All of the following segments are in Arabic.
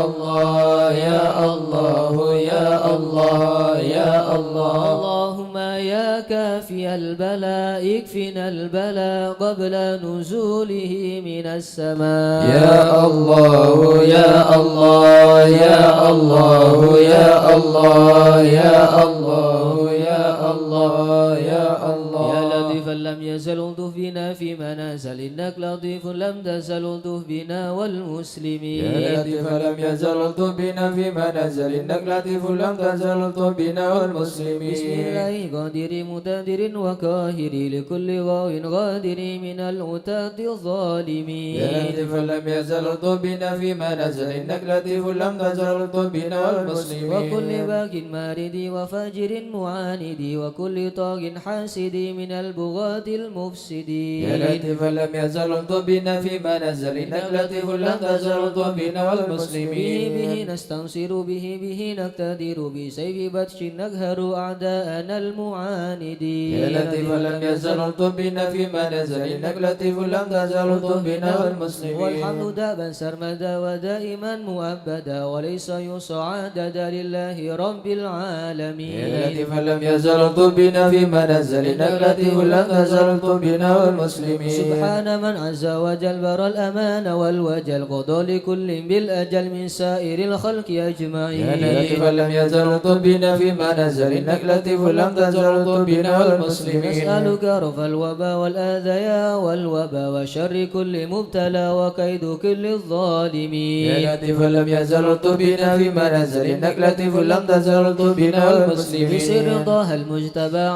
الله يا الله يا الله يا الله. اللهم يا كافي البلاء اكفنا البلاء قبل نزوله من السماء. يا الله يا الله يا الله يا الله يا الله يا الله يا الله. يا لطيفا لم يزل الطف بنا فيما نزل إنك لطيف لم تزل الطف بنا والمسلمين. يا لطيفا لم يزل الطف بنا فيما نزل إنك لطيف لم تزل الطف بنا والمسلمين. بسم الله قادر مقتدر وقاهر لكل غاو غادر من العتاة الظالمين. يا لطيفا لم يزل الطف بنا فيما نزل إنك لطيف لم تزل الطف بنا والمسلمين. وكل باق مارد وفاجر معاند وكل طاغ حاسد من البغاة المفسدين. يا لطيفا لم يزل الطف بنا فيما نزل إنك لطيف لم تزل الطف بنا والمسلمين. به نستنصر به نقتدر بسيف بطش نقهر أعداءنا المعاندين. يا لطيفا لم يزل الطف بنا فيما نزل إنك لطيف لم تزل الطف بنا والمسلمين. والحمد دابا سرمدا ودائما مؤبدا وليس يصعد لله رب العالمين. يا لطيفا لم يزل الطف بنا فيما نزل إنك لطيف لم تزل الطف بنا والمسلمين. سبحان من عز وجل بر الأمان والوجل قضى لكل بالأجل من سائر الخلق أجمعين. يا لطيفا لم يزل الطف بنا فيما نزل إنك لطيف لم تزل الطف بنا والمسلمين. نسألك رفع الوباء والآذى والوباء وشر كل مبتلى وكيد كل الظالمين. يا لطيفا لم يزل الطف بنا فيما نزل إنك لطيف لم تزل الطف بنا والمسلمين. بسر طه المجتبى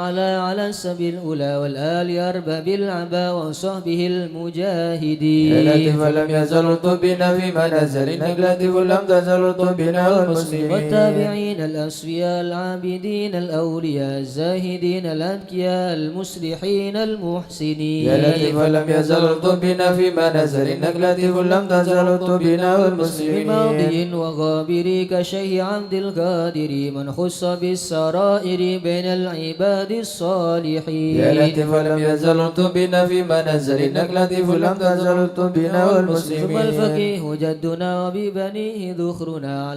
على السبيل الأولى والآل أرباب العبا وصحبه المجاهدين. يا لطيفا لم يزل الطف بنا فيما نزل إنك لطيف لم تزل الطف بنا والمسلمين. والتابعين الأصفياء العابدين الأولياء الزاهدين الأذكياء المصلحين المحسنين. يا لطيفا لم يزل الطف بنا فيما نزل إنك لطيف لم تزل الطف بنا والمسلمين. بماضي وغابر كشيخ عبد القادر من خص بالسرائر بين العباد الصالحين. يا لطيفا لم يزل الطف بنا فيما نزل إنك لطيف لم تزل الطف بنا والمسلمين. ثم الفقيه جدنا وببنيه ذخرنا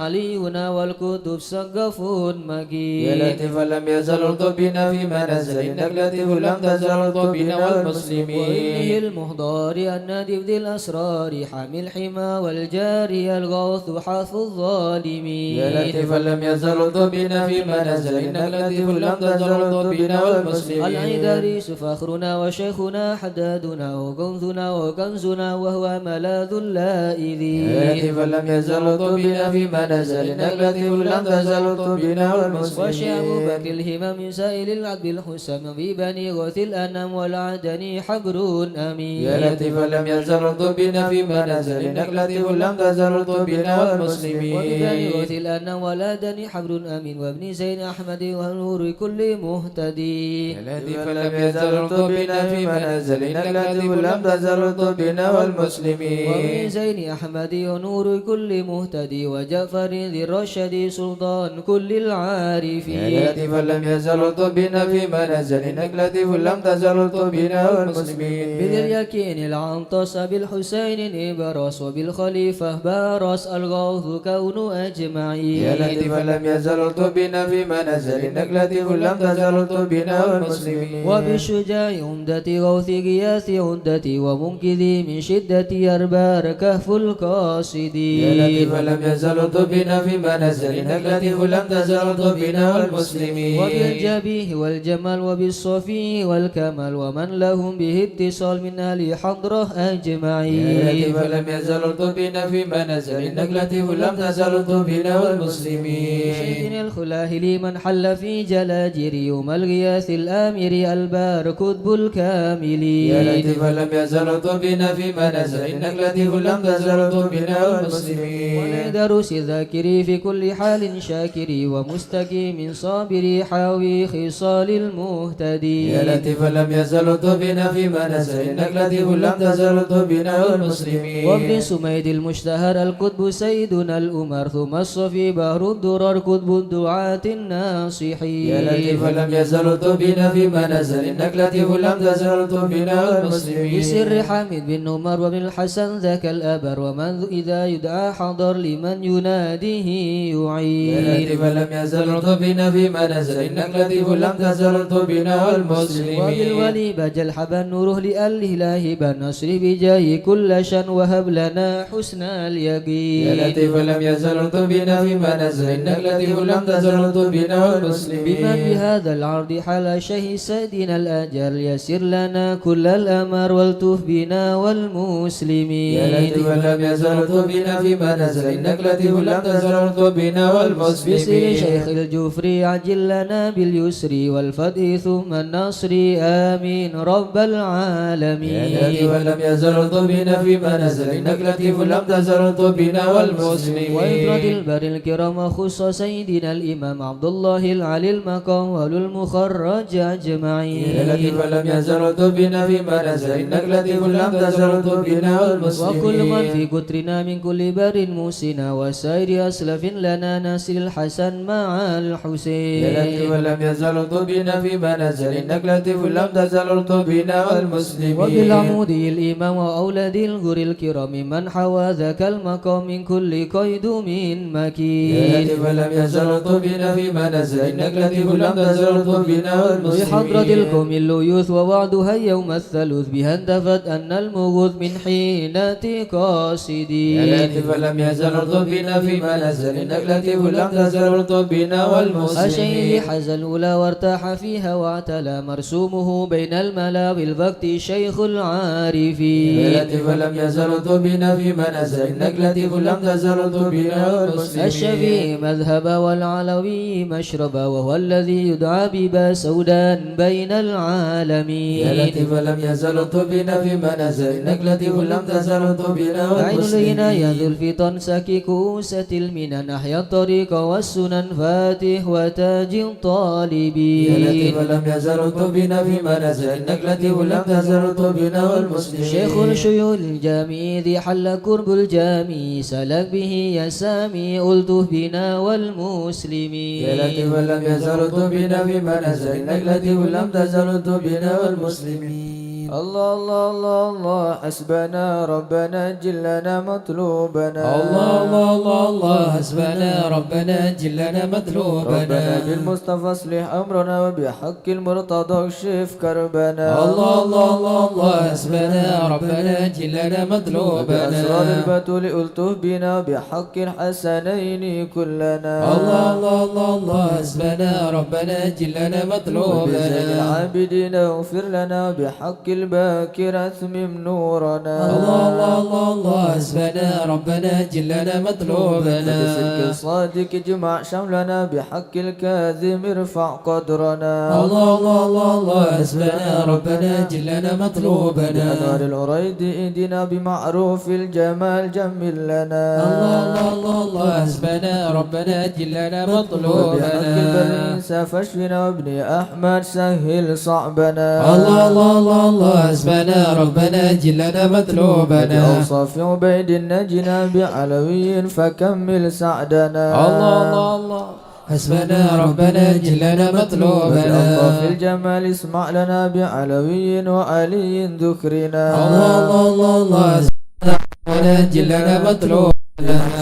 علينا والكتب سقف مجيد. يا لطيفا لم يزل الطف بنا فيما نزل إنك لطيف لم تزل الطف بنا والمسلمين. وإنه المهضار النادب ذي الأسرار حامي الحمى والجاري الغوث حاث الظالمين. يا لطيفا لم يزل الطف بنا فيما نزل إنك لطيف لم تزل الطف بنا والمسلمين. العيدريس فخرنا وشيخنا حدادنا وكنزنا وكنزنا وهو ملاذ اللائذين. يا لطيفا لم يزل الطف بنا فيما نزل إنك لطيف لم تزل الطف بنا والمسلمين. وشعب بكر الهمم من سائل العبد الحسام ببني غوث الأنام والعدني حبر أمين. يا لطيفا لم يزل الطف بنا فيما نزل إنك لطيف لم تزل الطف بنا والمسلمين. وببني غوث الأنام والعدني حبر أمين وابن زين أحمد ونور كل مهتدي. يا لطيفا لم يزل الطف بنا فيما نزل إنك لطيف لم تزل الطف بنا والمسلمين. وابن زين أحمد ونور كل مهتدي وجعفر ذي الرشد سلطان كل العارفين. يا لطيفا لم يزل الطف بنا فيما نزل إنك لطيف لم تزل الطف بنا والمسلمين. بذي اليقين العنطس بالحسين إبراس وبالخليفة بارس الغوث كون أجمعين. يا لطيفا لم يزل الطف بنا فيما نزل إنك لطيف لم تزل الطف بنا والمسلمين. وبالشجاع عمدة غوث غياث عمدتي ومنقذي من شدة أربار كهف القاصدين. يا لطيفا لم يزل الطف بنا فيما نزل إنك لطيف لم تزل الطف بنا والمسلمين. وبالجبيه والجمال وبالصفي والكمال ومن لهم به اتصال من أهل حضرة أجمعين. يا لطيفا لم يزل الطف بنا فيما نزل إنك لطيف لم تزل الطف بنا والمسلمين. شيخنا الخلاهل من حل في جلاجر يوم الغياث الآمر البار كتب الكاملين. يا لطيفا لم يزل الطف بنا فيما نزل إنك لطيف لم تزل الطف بنا والمسلمين. ولدرس ذاكري في كل حال شاكري ومستقيم صابري حاوي خصال المهتدي. يا لطيفا لم يزل الطف بنا فيما نزل إنك لطيف لم تزل الطف بنا والمسلمين. وابن سميد المشتهر القطب سيدنا الأمر ثم الصفي بهر الدرر قطب الدعاة الناصحين. يا لطيفا لم يزل الطف بنا فيما نزل إنك لطيف لم تزل بنا والمسلمين بسر حامد بن عمر وابن الحسن ذاك الأبر ومن إذا يدعى حضر لمن يناديه يا يعين لطيفا لم يزل بنا فيما نزل إنك لطيف لم تزل بنا والمسلمين وبالولي بجل حبا نوره لأله هبا نصر بجاه كل شان وهب لنا حسن اليقين يا لطيف لم يزل بنا فيما نزل إنك لطيف لم تزل بنا والمسلمين بمن بهذا العرض حل شيء سيدنا الأجل يسر لنا كل الأمر والتف بنا والمسلمين يا لطيف لم يزل بنا فيما نزل إنك لطيف لم تزل بنا بسر والمسلمين شيخ الجفري عجل لنا باليسر والفتح ثم النصر آمين رب يا العالمين لطيف لم يزل بنا فيما نزل إنك لطيف لم تزل بنا والمسلمين وإفراد البر الكرام خص سيدنا الإمام عبد الله العلي المقام والمخرج أجمعين يا لطيف لم يزل بنا فيما نزل إنك لطيف لم تزل بنا والمسلمين وكل من في قطرنا من كل بر موسنا وسائر أسلف لنا ناصر الحسن مع يا الحسين لطيف لم يزل بنا فيما نزل إنك لطيف لم تزل بنا والمسلمين وبالعمودي الإمام وأولاد الغر الكرام من حوى ذاك المقام من كل قيد من يا مكين لطيف لم يزل بنا فيما نزل إنك لطيف لم تزل بنا والمسلمين بحضرة القوم الليوث ووعدها يوم الثلث بها اندفت أن المغوث من حينة يا قاصدين لطيف لم يزل بنا فيما نزل إنك لطيف لم تزل بنا والمسلمين أشيء حز الأولى وارتاح فيها واعتلى مرسومه بين الملا بالوقت شيخ يا العارفين لطيف لم يزل بنا فيما نزل إنك لطيف لم تزل بنا والمسلمين الشفيع مذهب والعلوي مشرب وهو الذي يدعى ببا سودان بين يا العالمين لطيف لم يزل بنا فيما نزل إنك لطيف لم تزل بنا عين والمسلمين العناية ذو الفطن سكي كوسة المنن أحيا الطريق والسنن فاتح وتاج يا الطالبين لطيف لم يزل بنا فيما نزل إنك لطيف لم تزل بنا والمسلمين شيخ الشيوخ الجامي ذي حل كرب الجامي سلك به يا سامي ألطف بنا والمسلمين يا لطيف لم يزل بنا فيما نزل إنك لطيف لم تزل بنا والمسلمين الله الله الله الله حسبنا ربنا جلنا مطلوبنا الله الله الله الله حسبنا ربنا جلنا مطلوبنا ربنا بالمصطفى اصلح أمرنا وبحق المرتضى اكشف كربنا الله الله الله الله حسبنا ربنا جلنا مطلوبنا بأسرار البتول ألطف بنا بحق الحسنين كلنا الله الله الله الله حسبنا ربنا جلنا وبزين مطلوبنا العابدين اغفر لنا بحق الباكر أتمم نورنا الله الله الله الله حسبنا ربنا جلنا مطلوبنا بصدق الصادق اجمع شملنا بحق الكاذب ارفع قدرنا الله الله الله الله حسبنا ربنا جلنا مطلوبنا بأنوار العريض اهدنا بمعروف الجمال جمل لنا الله الله الله الله حسبنا ربنا جلنا وبحق مطلوبنا البرنس فاشفنا وابن أحمد سهل صعبنا الله الله الله الله حسبنا ربنا جلنا مطلوبنا بأوصاف عبيد النجنا بعلوي فكمل سعدنا الله الله الله حسبنا ربنا جلنا مطلوبنا في الجمال اسمع لنا بعلوي وعلي ذكرنا الله الله الله الله حسبنا ربنا جلنا مطلوبنا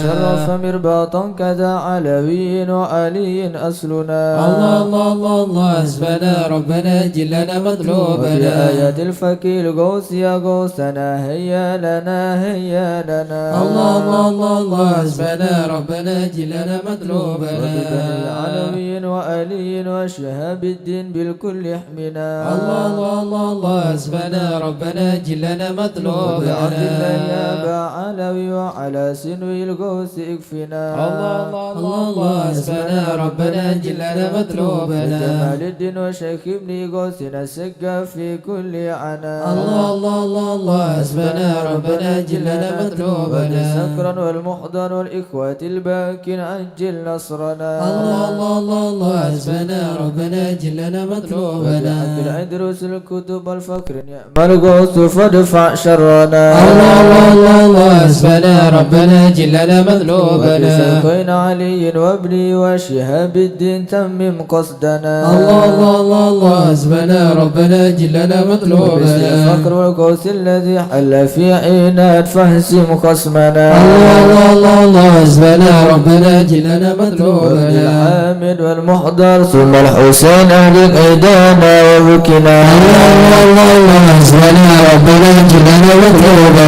شرف مرباطا كذا علوي وعلي أصلنا الله الله الله الله حسبنا ربنا جلنا مطلوبنا وبآيات الفكير غوث يا غوثنا هيا لنا هيا لنا الله الله الله الله حسبنا ربنا جلنا مطلوبنا وببني علوي وعلي وشهاب الدين بالكل احمنا الله الله الله الله حسبنا ربنا جلنا وبعبد الله يا مطلوبنا با علوي وعلى سنوي الغوث اكفنا الله الله الله الله حسبنا ربنا جلنا مطلوبنا جمال الدين وشيخ ابن غوثنا سقا في كل عنا الله الله الله الله حسبنا ربنا جلنا مطلوبنا سكرا والمحضر والإخوة الباكين عجل نصرنا الله الله الله الله حسبنا ربنا جلنا مطلوبنا وبحق العدروس الكتب والفقر نعم الغوث فادفع شرنا الله الله الله الله حسبنا ربنا جلنا مطلوبنا وبشيخين علي وابني وشهاب الدين تمم قصدنا الله الله الله الله حسبنا ربنا جلنا مطلوبنا الفقر والكوس الذي حل في عناد فاهزم خصمنا الله الله الله الله حسبنا ربنا جلنا مطلوبنا الحامد والمحضر ثم الحسين أهلك أيدانا وبكنا الله الله الله حسبنا ربنا جلنا مطلوبنا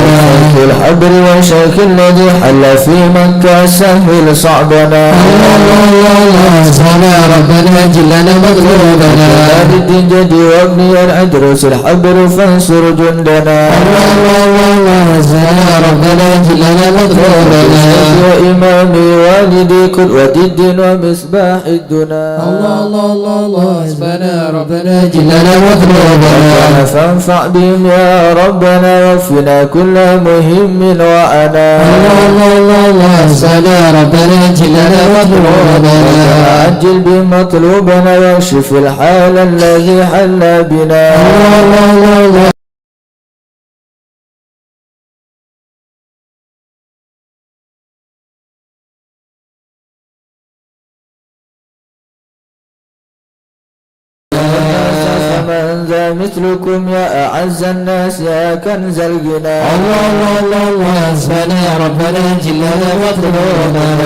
شيخ الحبر وشيخ الذي حل في مكة سهل صعبنا الله الله الله الله حسبنا ربنا جلنا مطلوبنا شهاب الدين جدي وابني الأدرس الحبر فانصر جندنا الله الله الله الله حسبنا ربنا جلنا مطلوبنا وإمامي والدي قدوة الدين ومصباح الدنا الله الله الله الله حسبنا ربنا جلنا مطلوبنا فانفع بهم يا ربنا واكفنا كل مهم وأنا الله الله الله الله حسبنا ربنا جلنا مطلوبنا عجل بمطلوبنا واكشف الحال الذي حل بنا الله الله الله الله من ذا مثلكم يا أعز الناس يا كنز الغنى الله الله الله الله حسبنا ربنا جلنا مطلوبنا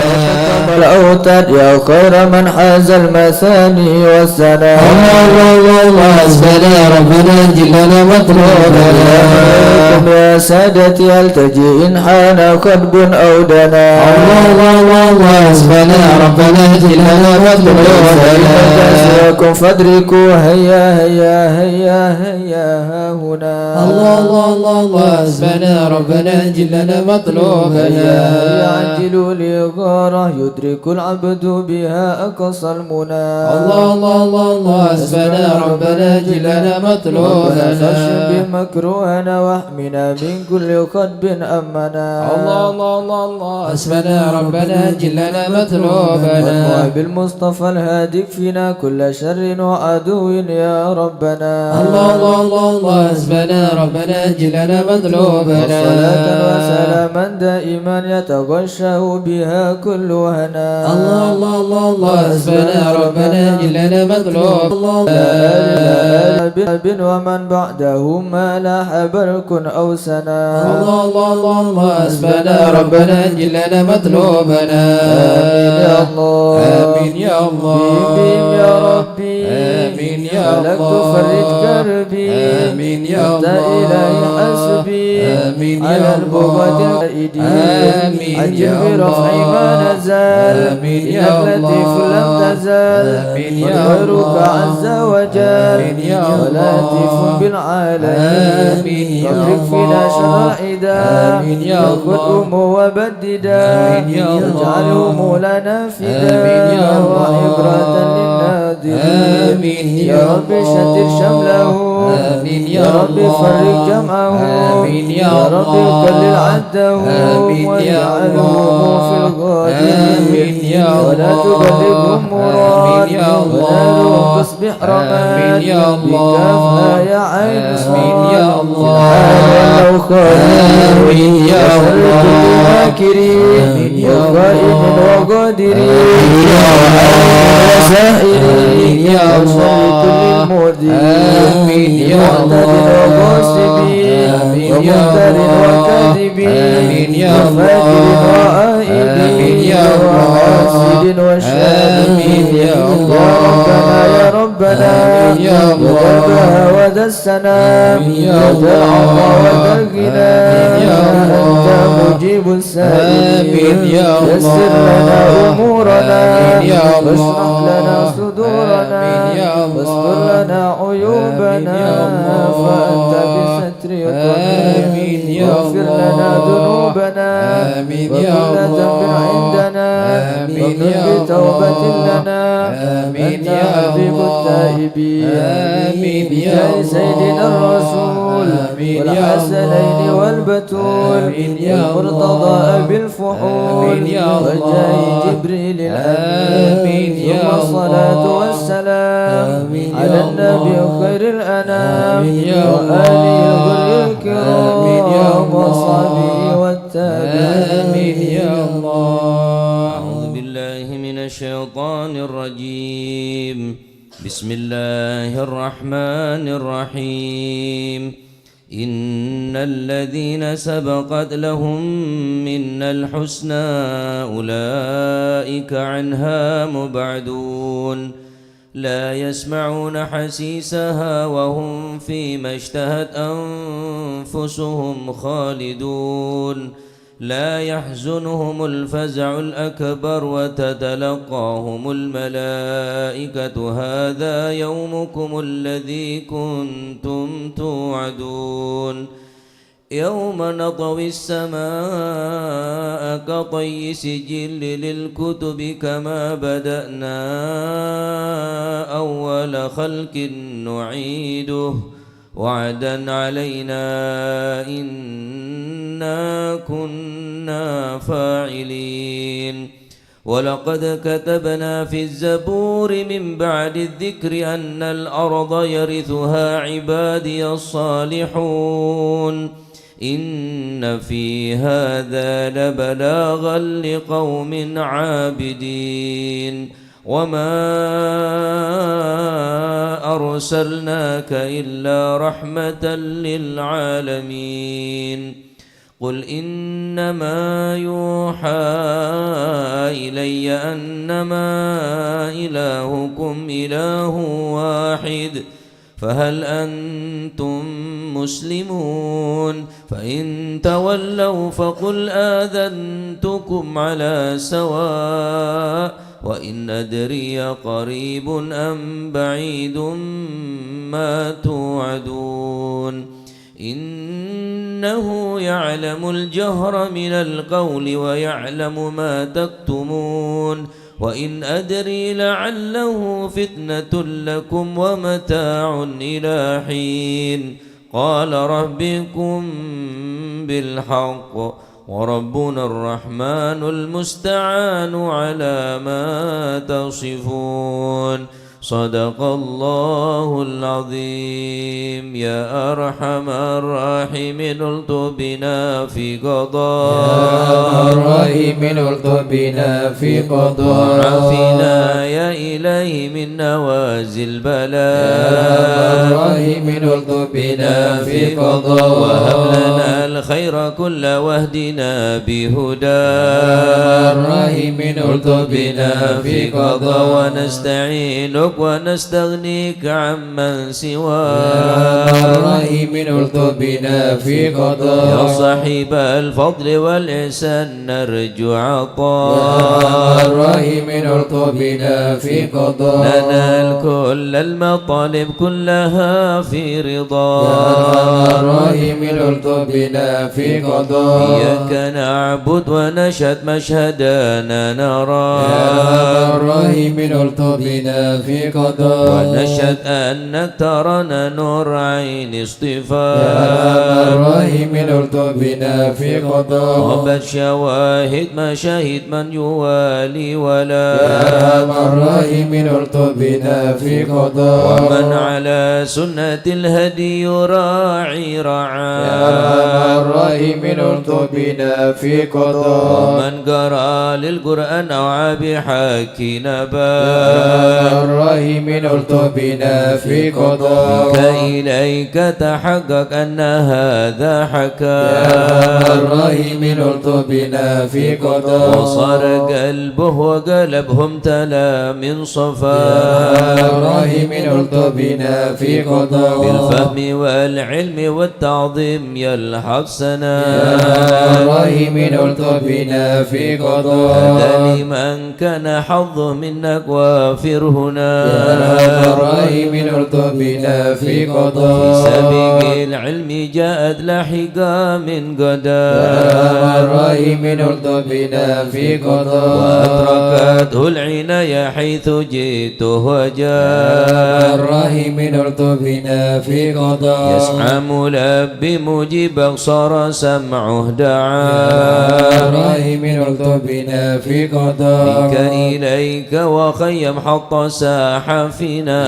الأوتاد يا خير من حاز المثاني والثناء الله الله الله الله حسبنا ربنا جلنا مطلوبنا يا سادتي هل تجي إن حان خطب أو دنا الله الله الله الله حسبنا ربنا جلنا مطلوبنا فإنكم فادركوا هيا هيا هيا هيا ها هنا الله الله الله الله حسبنا ربنا جلنا مطلوبنا يعجل لغارة يدرك العبد بها أقصى المنى الله الله الله الله حسبنا ربنا جلنا مطلوبنا بمكروهنا واحمنا من كل خطب أمنا الله الله الله الله حسبنا ربنا جلنا مطلوبنا بالمصطفى الهادي فينا كل شر وعدو يا ربنا الله الله الله الله حسبنا ربنا جلنا مطلوبنا صلاة وسلاما دائما يتغشى بها كل هنا الله الله الله الله حسبنا ربنا جلنا مطلوبنا بن ومن بعدهم ما لاح برك أو سنا الله الله الله الله حسبنا ربنا جلنا مطلوبنا آمين يا الله آمين يا الله بهم يا ربي آمين يا لك الله تفرج كربي آمين يا أنت الله إلهي حسبي آمين يا على الله البغاة الأيدي آمين عجل يا برفع الله ما نزال آمين إنك يا لطيف الله لم تزال آمين يا غيرك الله عز وجل آمين يا ولطيف الله بالعالمين آمين يا وفرق فينا الله شر العدا آمين يا الله وخذهم وبددا آمين يا الله واجعلهم لنا آمين يا فدا الله وعبرة للناظرين آمين يا رب شتت شمله آمين يا رب فرق جمعه آمين يا رب الله قلل عده آمين يا واجعلهم في الله الغادرين آمين يا ولا الله تبلغهم مراد آمين يا الله ونالهم تصبح رماد آمين يا الله بكافها يا عين آمين يا الله لو آمين يا الله ماكرين آمين يا وقائم الله وقادرين آمين يا الله وسائرين آمين يا الله كل المؤذين آمين يا الله وغاصبين آمين يا ومفتر الله وكاذبين آمين يا وفاجر الله وعائدين آمين يا الله وحاسد وشاهد آمين يا الله يا ربنا يا ربنا آمين يا الله ذا البهى وذا السلام آمين يا ذا العطاء وذا الله الغنى آمين يا أنت الله مجيب السائلين آمين يا الله يسر لنا أمورنا آمين يا واشرح الله لنا صدورنا آمين يا الله واستر لنا عيوبنا آمين يا الله فأنت بستر آمين يا واغفر لنا الله ذنوبنا آمين يا وكل ذنب الله عندنا آمين وكن يا بتوبة الله لنا آمين أنت يا حبيب الله التائبين آمين يا بجاه الله سيدنا الرسول آمين يا والحسنين الله والبتول آمين يا والمرتضى الله بالفحول آمين يا الله وجاه جبريل الأمين آمين يا ثم الصلاة الله والسلام آمين يا على النبي الله خير الأنام آمين يا وآله الله الغر آمين يا الكرام الله وصحبه والتابعين آمين يا الرجيم بسم الله الرحمن الرحيم إن الذين سبقت لهم منا الحسنى أولئك عنها مبعدون لا يسمعون حسيسها وهم فيما اشتهت أنفسهم خالدون لا يحزنهم الفزع الأكبر وتتلقاهم الملائكة هذا يومكم الذي كنتم توعدون يوم نطوي السماء كطي سجل للكتب كما بدأنا أول خلق نعيده وعدا علينا إنا كنا فاعلين ولقد كتبنا في الزبور من بعد الذكر أن الأرض يرثها عبادي الصالحون إن في هذا لبلاغا لقوم عابدين وما أرسلناك إلا رحمة للعالمين قل إنما يوحى إلي أنما إلهكم إله واحد فهل أنتم مسلمون فإن تولوا فقل آذنتكم على سواء وإن أدري قريب أم بعيد ما توعدون إنه يعلم الجهر من القول ويعلم ما تكتمون وإن أدري لعله فتنة لكم ومتاع إلى حين قال ربكم بالحق وربنا الرحمن المستعان على ما تصفون صدق الله العظيم يا أرحم الراحمين الطف بنا في قضاء يا الرحيم الطف بنا في قضاء وعافنا يا إلهي من نوازل البلاء يا الرحيم الطف بنا في قضاء وهب لنا الخير كل واهدنا بهدى يا الرحيم الطف بنا في قضاء ونستعينك ونستغنيك عمن سواك يا الرحيم الطف بنا في قضاء يا صاحب الفضل والإحسان نرجو عطاء يا الرحيم الطف بنا في قضاء ننال كل المطالب كلها في رضا يا الرحيم الطف بنا في قضاء إياك نعبد ونشهد مشهدنا نرى يا الرحيم الطف بنا في قضاء ونشهد أنك ترانا نور عين اصطفاء يا الرحيم الطف بنا في قضاء وبت شواهد مشاهد من يوالي ولا يا الرحيم الطف بنا في قضاء ومن على سنة الهدي يراعي رعاه يا الرحيم الطف بنا في قضاء ومن قرأ للقرآن أو بحق نبا يا الرحيم الطف بنا في قضاء إليك تحقق أن هذا حكى يا الرحيم الطف بنا في قضاء وصار قلبه وقلبهم تلا من صفا يا الرحيم الطف بنا في قضاء بالفهم والعلم والتعظيم يلحق سنا يا الرحيم الطف بنا في قضاء هذا لمن كان حظه منك وافر هنا يا الرحيم الطف بنا في في قضاء سبيل العلم جاءت لاحقا من قدا يا الرحيم الطف بنا في قضاء وأدركته العناية حيث جئته وجاء يا الرحيم الطف بنا في قضاء يسعى ملبي مجيبا صار سمعه يا دعا الرحيم الطف بنا في قضاء بك إليك وخيم حط ساح فينا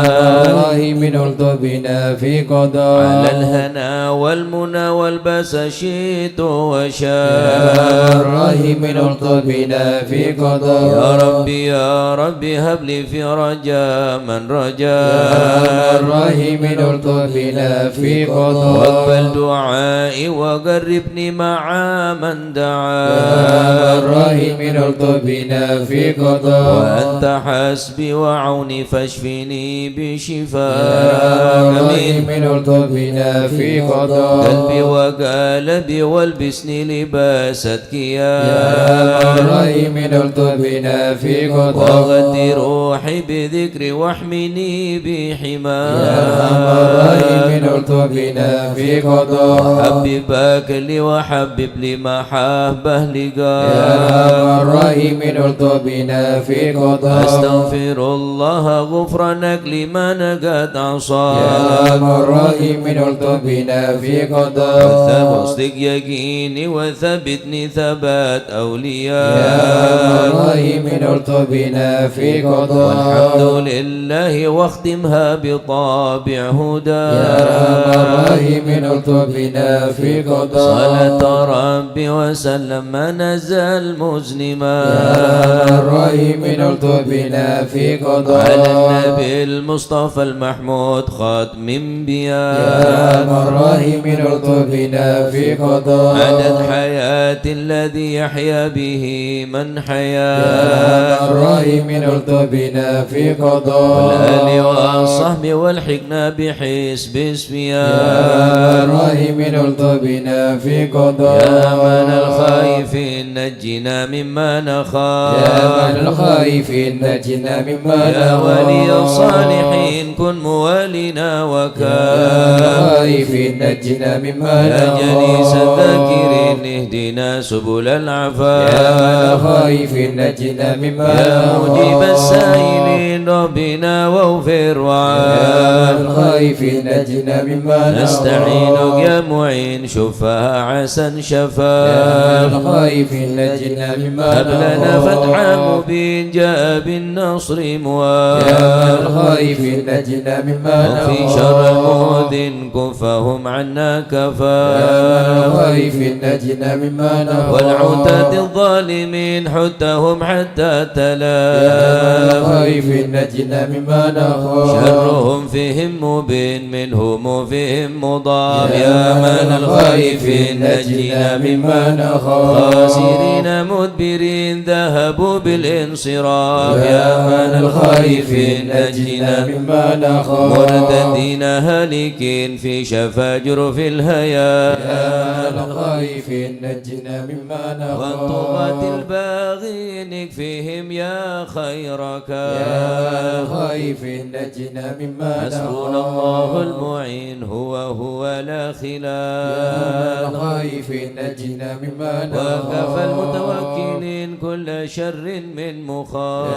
يا الرحيم الطف بنا في قضاء الهنا والمنى والباس شئت وشاء يا الرحيم الطف بنا في قضاء يا ربي هب لي في رجاء من رجاء يا الرحيم الطف بنا في قضاء واقبل دعائي وقربني مع من دعا يا الرحيم الطف بنا في قضاء وأنت حسبي وعوني فاشفني بشفاء يا الرحيم الطف بنا في قضاء قلبي وقالبي والبسني لباس يا اتكياء الرحيم الطف بنا في قضاء وغدي روحي بذكري واحمني بحماك يا الرحيم الطف بنا في قضاء حببك لي وحبب لي محبه لقاك يا الرحيم الطف بنا في قضاء أستغفر الله غفرانك لمن قد عصى يا الرحيم الطف بنا في قضاء واصدق يقيني وثبتني ثبات أولياء يا الرحيم الطف بنا في قضاء والحمد لله واختمها بطابع هدى يا الرحيم الطف بنا في قضاء صلاة ربي وسلم ما نزل مزلما يا الرحيم الطف بنا في قضاء على النبي المصطفى المحمود خاتم انبياء يا الرحيم الطف بنا في قضاء عدد حياة الذي يحيا به من حيا يا الرحيم الطف بنا في قضاء والآل والصحب والحقنا بحسب اسميا يا الرحيم الطف بنا في قضاء يا من الخائفين نجنا مما نخاف يا من الخائفين نجنا مما يا نخاف ولي الصالحين كن موالنا وكان الخائفين نجنا مما يا نخاف جليس الذاكرين اهدنا سبل يا العفاف من الخائفين نجنا مما يا نخاف مجيب السائلين ربنا واغفر يا وعاف من الخائفين نجنا مما نخاف نستعينك يا معين شفاعا يا شفاء من الخائفين نجنا مما هب لنا نخاف فتحا مبين جاء بالنصر يا من مواب الخائفين نجنا مما وفي نخاف شر المؤذن كفهم عنا يا من كفاف الخائفين نجنا مما نخاف والعتاة الظالمين حتهم حتى يا من تلاف الخائفين نجنا مما نخاف شرهم فيهم مبين منهم فيهم مضاف يا يا من من الخائفين الخائفين نجنا نجنا مما نخاف خاسرين مدبرين ذهبوا بالانصراف يا يا من الخائفين الخائفين نجنا نجنا مما نخاف مرتدين هالكين في شفاجر في الهيا يا من الخائفين نجنا مما والطغاة نخاف الباغين اكفهم يا خيرك يا الخائفين نجنا مما حسبنا نخاف الله المعين هو لا يا خلاف الخائفين نجنا مما وكفى نخاف المتوكلين كل شر من يا مخاف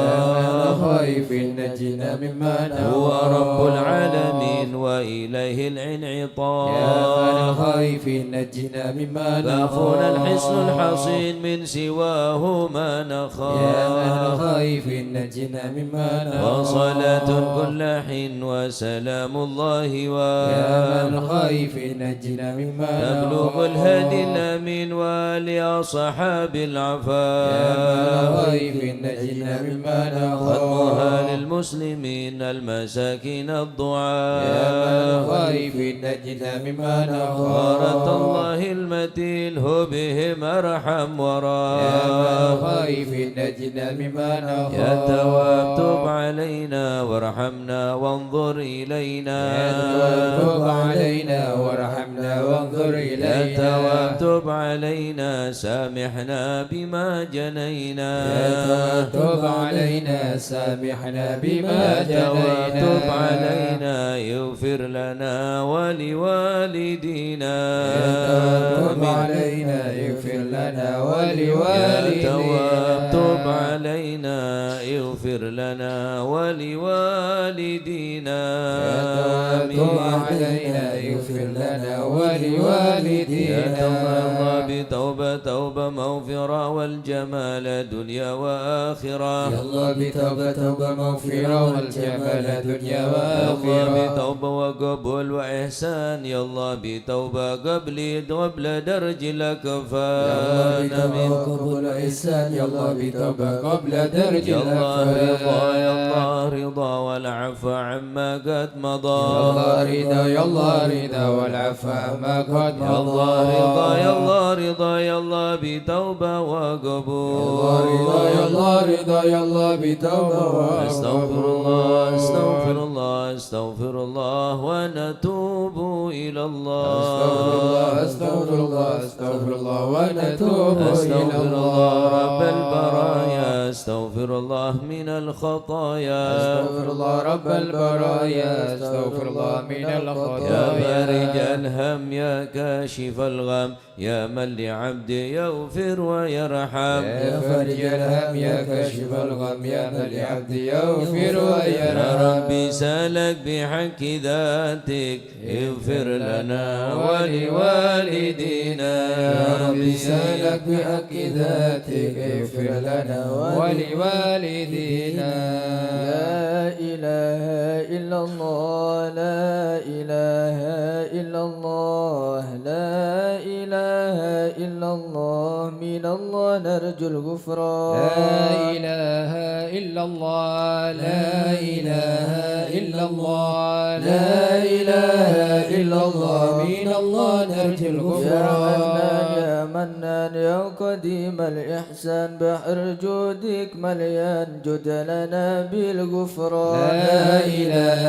الخائفين نجنا مما نخاف هو رب العالمين وإليه يا من الانعطاف الخائفين نجنا مما كافونا نخاف الحصن الحصين من سواه ما يا من نخاف الخائفين نجنا مما نخاف وصلاة كل حين وسلام الله يا من الخائفين نجنا مما تبلغ نخاف الهدي الأمين ولأصحاب يا من العفاف الخائفين نجنا مما ختمها نخاف للمسلمين المساكين يا من الضعاف الخائفين نجنا مما غارة نخاف الله المتين هو بهم أرحم يا من وراف الخائفين نجنا مما نخاف يا تواب تب علينا وارحمنا وانظر إلينا يا تواب تب علينا وارحمنا وانظر يا إلينا تواب تب علينا سامحنا بما جنينا يا تواب تب علينا سامحنا بما يا تواب جنينا تب علينا يغفر لنا ولوالدينا يا تواب تب علينا يغفر لنا يا ولوالدينا تواب تب علينا اغفر لنا ولوالدينا يا تواب تب علينا يغفر لنا ولوالدينا الله بتوبة توبة مغفرة والجمال دنيا وآخرة يا الله بتوبة توبة مغفرة والجمال دنيا يا الله وآخرة بتوبة وقبول وإحسان يا الله بتوبة قبل درج الأكفان يا الله بقبول إحسان يا الله بتوبة قبل درج يا الله رضا الأكفان يا الله رضا والعفو عما قد مضى يا الله رضا يا الله رضا والعفو عما قد يا الله مضى رضا يا الله رضا يا الله بتوبة وقبول يا الله رضا يا الله بتوبة أستغفر الله أستغفر الله أستغفر الله ونتوب إلى الله أستغفر الله أستغفر الله ونتوب إلى أستغفر الله الله رب البرايا أستغفر الله من الخطايا أستغفر الله رب البرايا أستغفر الله من يا الخطايا فارج الهم يا كاشف الغم يا من لعبدي يغفر ويرحم يا فرج الهم يا كاشف الغم يا من لعبدي يغفر يا ويرحم ربي سألك بحق ذاتك اغفر لنا ولوالدينا يا ربي سألك بحق ذاتك اغفر لنا ولوالدينا لا إله إلا الله لا إله إلا الله لا إله إلا الله من الله نرجو الغفران لا إله إلا الله لا إله إلا الله لا إله إلا الله من الله نرجو يا الغفران يا منان يا قديم الإحسان بحر جودك مليان جد لنا بالغفران لا إله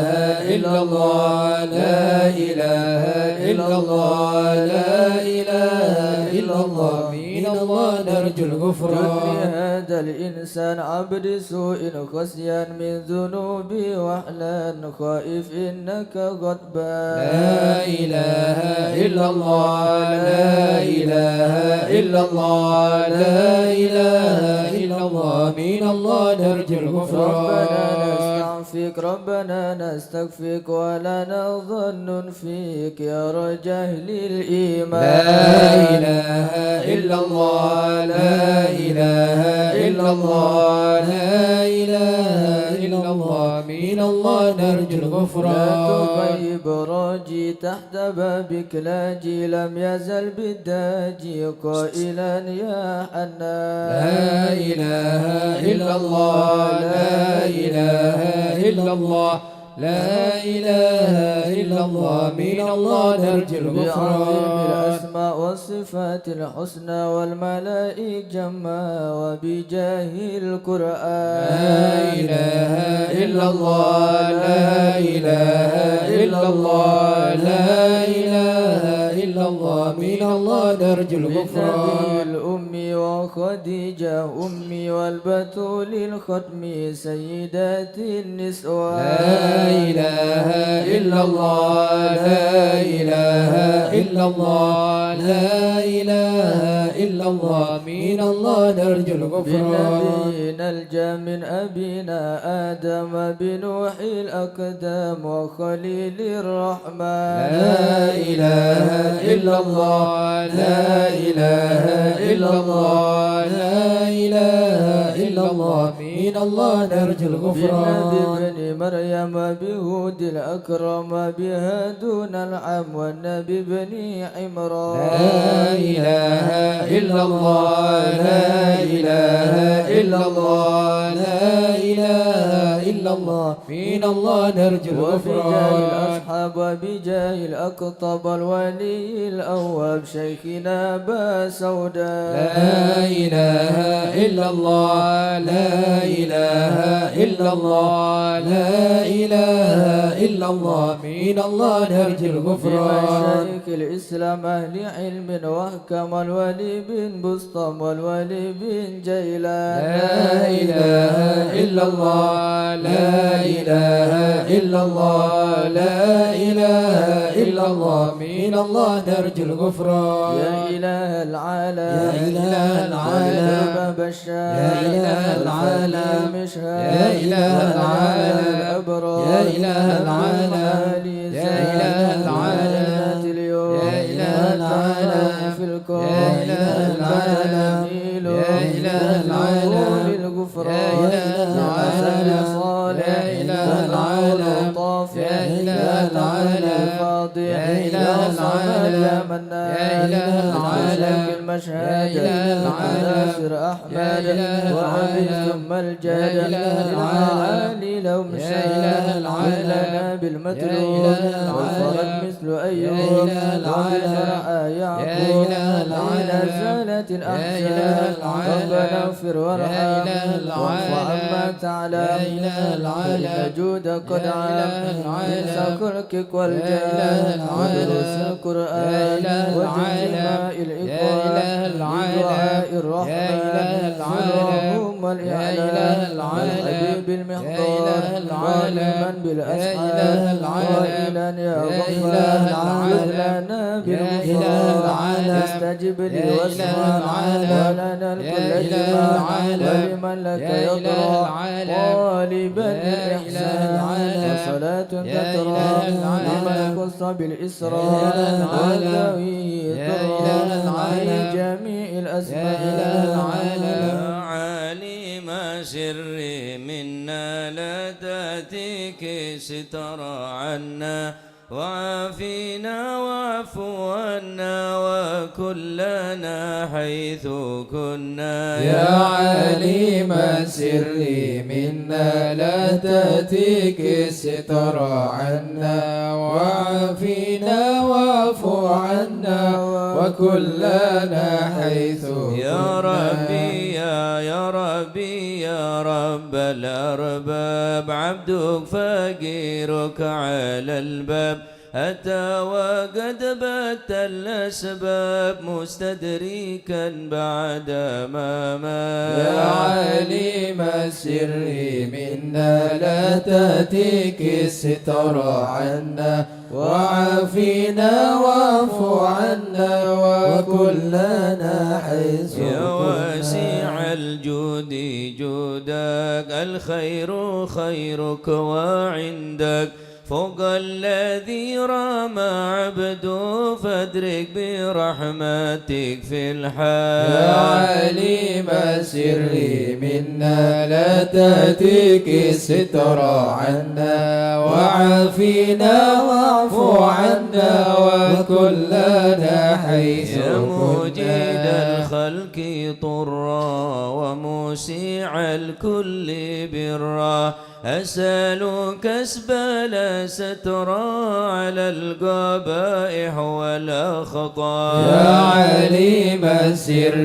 إلا الله لا إله إلا الله لا إله إلا الله من الله نرجو جد الغفران هذا الإنسان عبد سوء خسيان من ذنوبي وحلان خائف إنك غضبان لا إله إلا الله لا إله إلا الله لا إله إلا الله من الله نرجو ربنا الغفران نستعفيك ربنا نستغفرك ولنا ظن فيك يا رجاه للإيمان لا إله إلا الله لا إله إلا الله لا إله إلا الله من الله نرجو لا الغفران تغيب راجي تحت بابك لاجي لم يزل بالداجي قائلا يا حنان لا إله إلا الله لا إله إلا الله لا إله إلا الله من الله نرجو بعظيم الغفران الأسماء والصفات الحسنى والملائكة جمّا وبجاه القرآن لا إله إلا الله لا إله إلا الله لا إله إلا الله من الله نرجو بالنبي الغفران الأمي وخديجة أمي والبتول الختم سيدات النسوان لا إله إلا الله لا إله إلا الله لا إله إلا الله من الله نرجو الغفران بالنبي نلجأ من أبينا آدم بنوح الأقدام وخليل الرحمن لا إله إلا الله لا إله إلا الله لا إله إلا الله من الله نرجو بالنبي الغفران ابن مريم بهود الأكرم بها دون العم والنبي بن عمران لا إله إلا الله لا إله إلا الله لا إله إلا الله من الله نرجو وبجاه الغفران الأصحاب وبجاه الأقطب الولي الأواب شيخنا أبا سوداء لا إله إلا الله لا إله إلا الله لا إله إلا الله من الله نرجو الغفران لمشايخ الإسلام أهل علم وحكم الولي بن بسطام والولي بن جيلان لا إله إلا الله لا إله إلا الله لا إله إلا الله من الله نرجو الغفران يا إله العالم يا إله العالم يا باب الشام يا إله العالم يا إله العالم الأبرار يا إله العالم يا إله العالم يا منان يا إله العالم المشهد يا إله العالم ناصر أحمد يا إله وعبد العالم ثم الجاد يا إله العالم للمعالي لو يا مشى إله العالم لنا بالمتلوب يا إله والفرج العالم مثل يا أيوب إله العالم وبالفرع يا يعقوب إله العالم زالت يا الأحزاب إله العالم ربنا اغفر يا وارحم إله واعف عما العالم تعلم يا إله العالم فإن جودك قد يا عام إله العالم بسكرك يا إله والجاه العالم ودروس يا القرآن إله وجمع العالم الإخوان يا إله بدعاء العالم الرحمن يا إله اللهم العالم يا الإعلان إله العالم والحبيب يا المحضار إله العالم ظالما يا بالأسحار إله العالم قائلا يا يا غفار إله العالم لنا يا إله بالغفران العالم استجب لي يا إله واسمع العالم ولنا يا الكل إله اجتماع العالم ولمن لك يا إله يضرع العالم طالبا يا إله للإحسان العالم وصلاة يا تترى إله لمن العالم خص بالإسراء يا إله العالم وذوي يا الضرر إله العالم في جميع يا الأسماء إله العالم يا عالم سري منا لا تأتيك ستر عنا وعافينا واعف عنا وكلنا حيث كنا يا عالم سري منا لا تأتيك الستر عنا وعافينا واعف عنا وكلنا حيث يا ربي يا ربي يا رب الأرباب عبدك فقيرك على الباب أتى وقد بات الأسباب مستدركا بعد ما مات يا عالم السر منا لا تأتيك الستر عنا وعافينا واعف عنا وكلنا حيث يا واسع الجود جودك الخير خيرك وعندك فوق الذي رام عبده فادرك برحمتك في الحال يا عليم السر منا لا تأتيك الستر عنا وعافينا واعف عنا وكلنا حيث يا مجيد كنا الخلق طرا وموسع الكل برا أسألك أسبل سترا على القبائح والخطايا يا عليم السر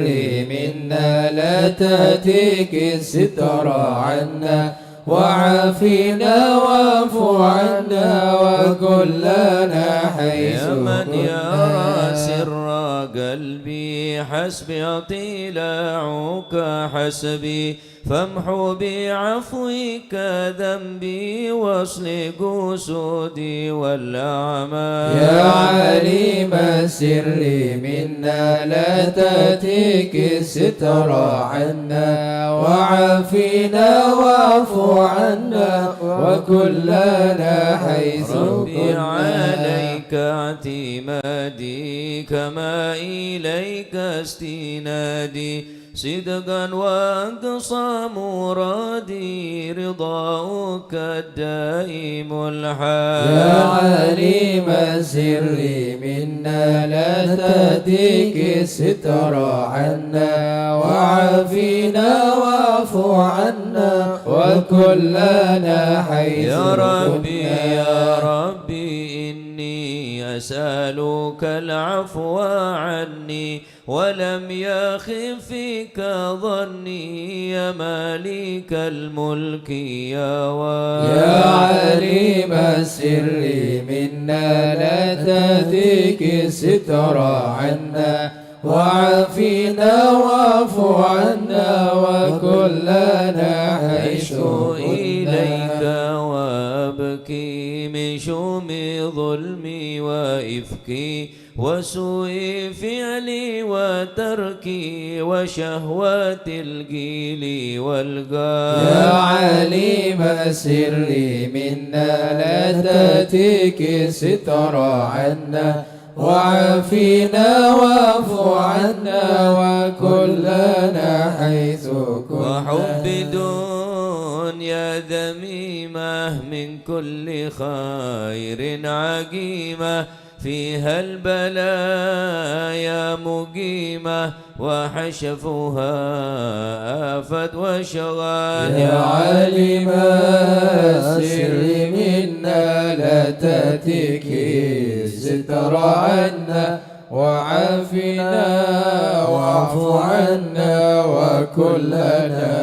منا لا تأتيك الستر عنا وعافينا واعف عنا وكلنا حيث يا من كنا يرى سر قلبي حسبي اطلاعك حسبي فامحو بعفوك ذنبي واصل قصودي والأعمال يا عليم السر منا لا تأتيك الستر عنا وعافينا واعف عنا وكلنا حيث ربي كنا عليك اعتمادي كما إليك استنادي صدقا وأقصى مرادي رضاؤك الدائم الحال يا عليم السر منا لا تأتيك الستر عنا وعافينا واعف عنا وكلنا حيث يا ربي كنا يا ربي إني أسألك العفو عني ولم يخف فيك ظني يا مالك الملك يا يا عليم السر منا لا تأتيك الستر عنا وعافينا واعف عنا وكلنا حيث إليك وأبكي من شوم ظلمي وإفكي وسوء فعلي وتركي وشهوات الجيل والقال يا عليم السر منا لا تأتيك الستر عنا وعافينا واعف عنا وكلنا حيث كنا وحب دنيا ذميمة من كل خير عقيمة فيها البلايا مقيمة وحشفها آفت وشغال. يا عالم السر منا لا تأتيك ستر عنا وعافنا واعف عنا وكلنا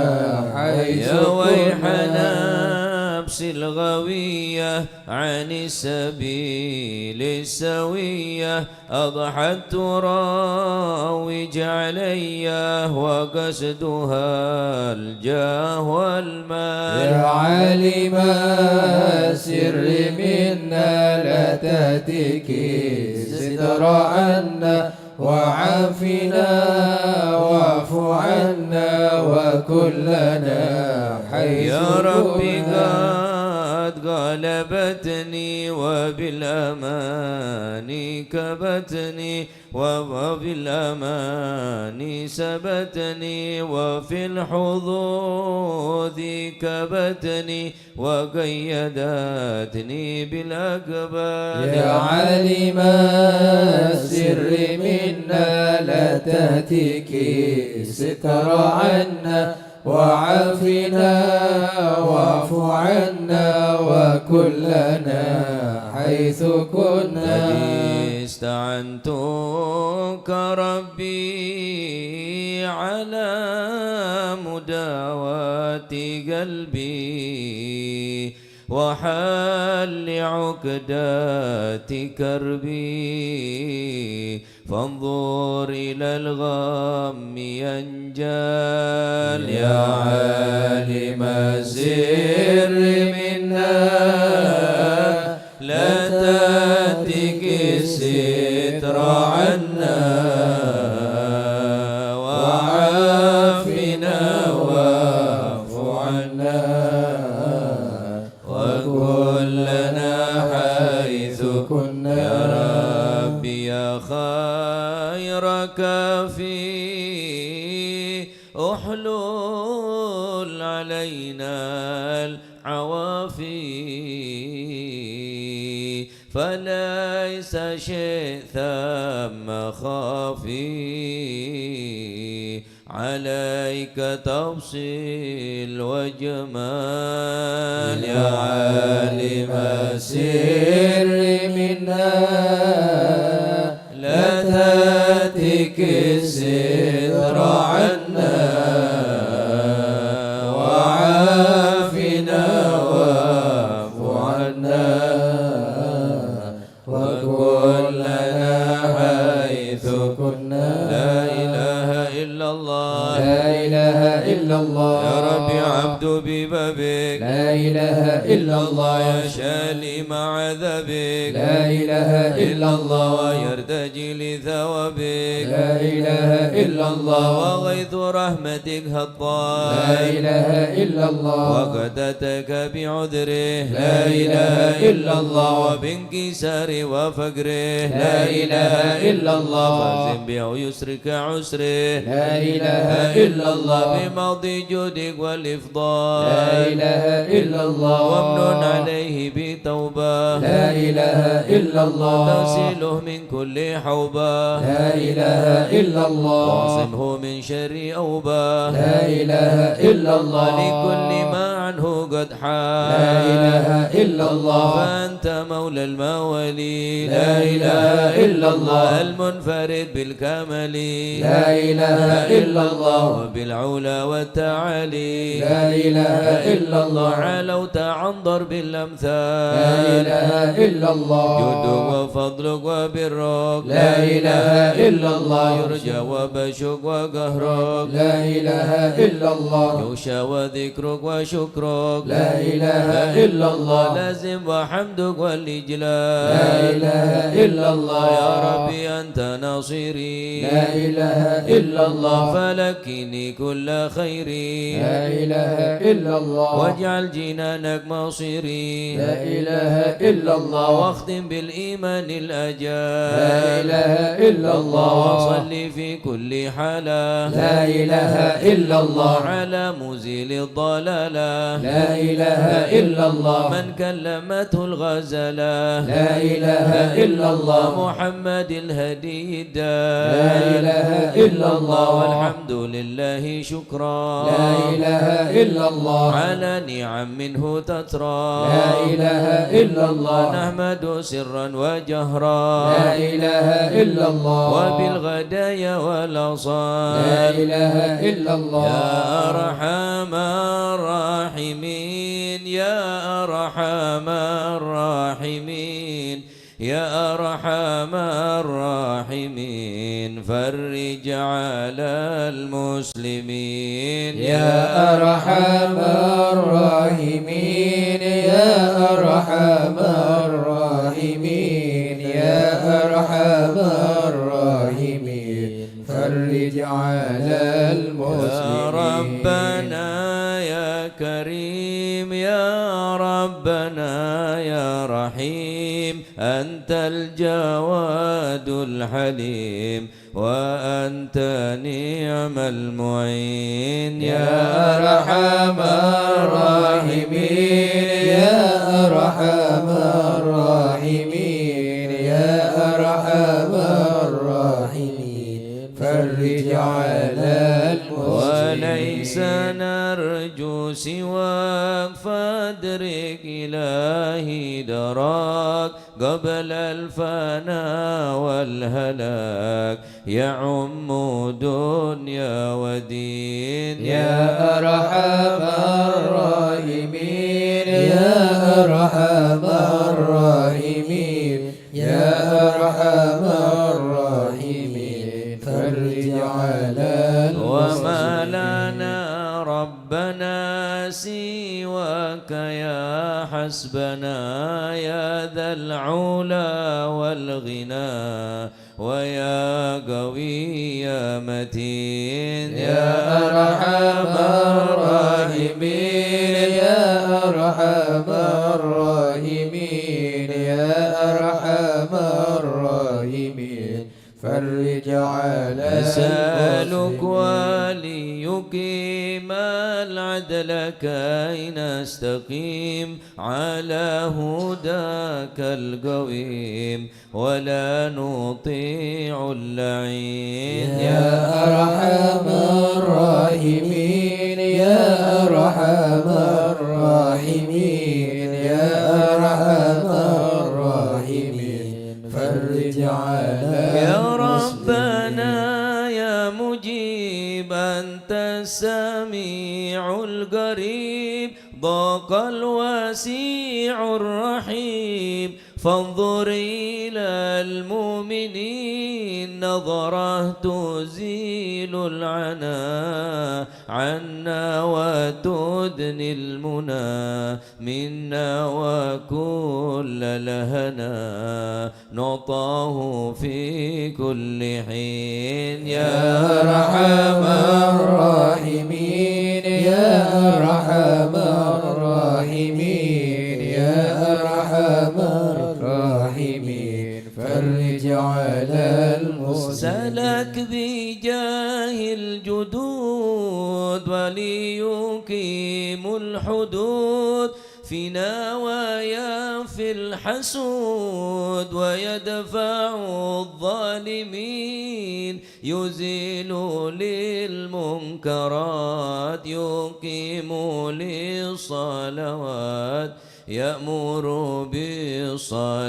حيث يا ويح كنا. نفس الغوية عن السبيل السوية أضحت تراوج علي وقصدها الجاه والمال. يا عالم السر منا لا تأتيك ستر عنا وعافنا واعف عنا وكلنا حيث يا ربي كنا. قد غلبتني وبالأمان كبتني وبالأمان سبتني وفي الحظوظ كبتني وقيدتني بالأقبال. يا عالم السر منا لا تأتيك ستر عنا وعافنا واعف عنا وكلنا حيث كنا. استعنتك ربي على مداواة قلبي وحل عقدات كربي فانظر إلى الغم ينجال. يا عالم السر منا لا تأتيك الستر عنا وعافنا واعف عنا وكلنا حيث كنا. يا ربي يا خير كافي احلل علينا العوافي فليس شيء ثم خافي عليك تفصيل وجمال. يا عالم السر منا لا تأتيك الستر عنا وعافنا واعف عنا وكلنا حيث كنا. لا إله إلا الله لا إله إلا الله. يا ربي عبد ببابك لا إله إلا الله. يا شالي مع ذبك لا إله إلا الله. ويرتجي لثوابك لا إله إلا الله. وغيث رحمتك هطال لا إله إلا الله. وقدتك بعذره لا إله إلا الله. وبانكسار وفقره لا إله إلا الله. فازم بعسرك عسره لا إله إلا الله. بماضي جودك والإفضال لا إله إلا الله. وامنن عليه بتوبة لا إله إلا الله. تغسله من كل حوبة لا إله إلا الله. واعصمه من شر أوبة لا إله إلا الله. لكل ما عنه قد حال لا إله إلا الله. فأنت مولى الموالي لا إله إلا الله. المنفرد بالكمال لا إله إلا الله. وبالعلا والتعالي لا إله إلا الله. علوت عن ضرب الأمثال لا إله إلا الله. جودك وفضلك وبرك لا إله إلا الله. يرجى وبشك وقهرك لا إله إلا الله. يوشى وذكرك وشكرك لا إله إلا الله. لازم وحمدك والإجلال لا إله إلا الله. يا ربي أنت ناصري لا إله إلا الله فلكني كل خيري لا إله إلا الله واجعل جنانك مصيري لا إله إلا الله واختم بالإيمان الأجال لا إله إلا الله وصلي في كل حالة لا إله إلا الله على مزيل الضلالة لا إله إلا الله من كلمته الغزلة لا إله إلا الله محمد الهدي لا إله إلا الله والحمد لله شكرا لا إله إلا الله على نعم منه تترى لا إله إلا الله نحمد سرا وجهرا لا إله إلا الله وبالغدايا والأصال لا إله إلا الله يا أرحم الراحمين يا أرحم الراحمين يا أرحم الراحمين فرج على المسلمين يا أرحم الراحمين يا أرحم الراحمين يا أرحم الراحمين فرج على المسلمين يا ربنا يا كريم يا ربنا يا رحيم أنت الجواد الحليم وأنت نعم المعين يا أرحم الراحمين يا أرحم الراحمين يا أرحم الراحمين فرج على وليس نرجو سواك فادرك إلهي دراك قبل الفناء والهلاك يعم دنيا ودين يا أرحم الراحمين يا أرحم الراحمين يا أرحم الراحمين فرج على وما لنا ربنا سواك يا حسبنا يا ذا العلا والغنى ويا قوي يا متين يا أرحم الراحمين يا أرحم الراحمين يا أرحم الراحمين فرج على نسألك وليقيم العدل كي نستقيم على هداك القويم ولا نطيع اللعين يا أرحم الراحمين يا أرحم الراحمين يا أرحم الراحمين فرج على يا ربنا يا مجيب أنت السميع القريب ضاق الواسع الرحيم فانظر إلى المؤمنين نظرة تزيل العنا عنا وتدني المنى منا وكل لهنا نعطاه في كل حين يا أرحم الراحمين يا أرحم الراحمين يا أرحم الراحمين فرج على المسلمين سلك بجاه الجدود وليقيم الحدود فينا وينفي الحسود ويدفع الظالمين يزيل للمنكرات يقيم للصلوات يأمر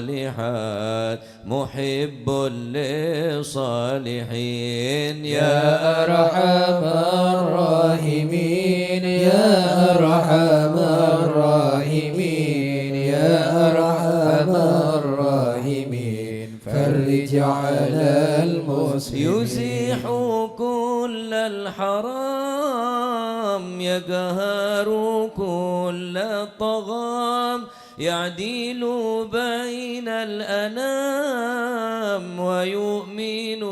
بالصالحات محب للصالحين يا أرحم الراحمين يا أرحم الراحمين يا أرحم الراحمين فرج على المسلمين يزيح كل الحرام يقهر كل الطغام يعدل بين الأنام ويؤمن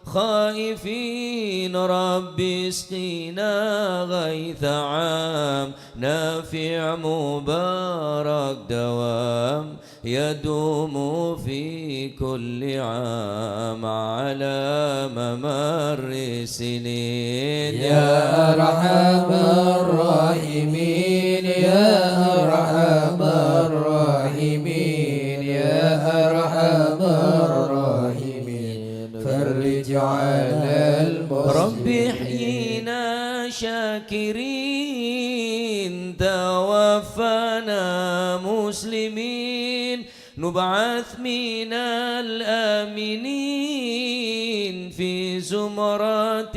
الخائفين. رب اسقنا غيث عام نافع مبارك دوام يدوم في كل عام على ممر السنين. يا أرحم الراحمين يا أرحم الراحمين يا أرحم الراحمين فرج على المسلمين. رب احيينا شاكرين توفنا مسلمين نبعث من الآمنين في زمرة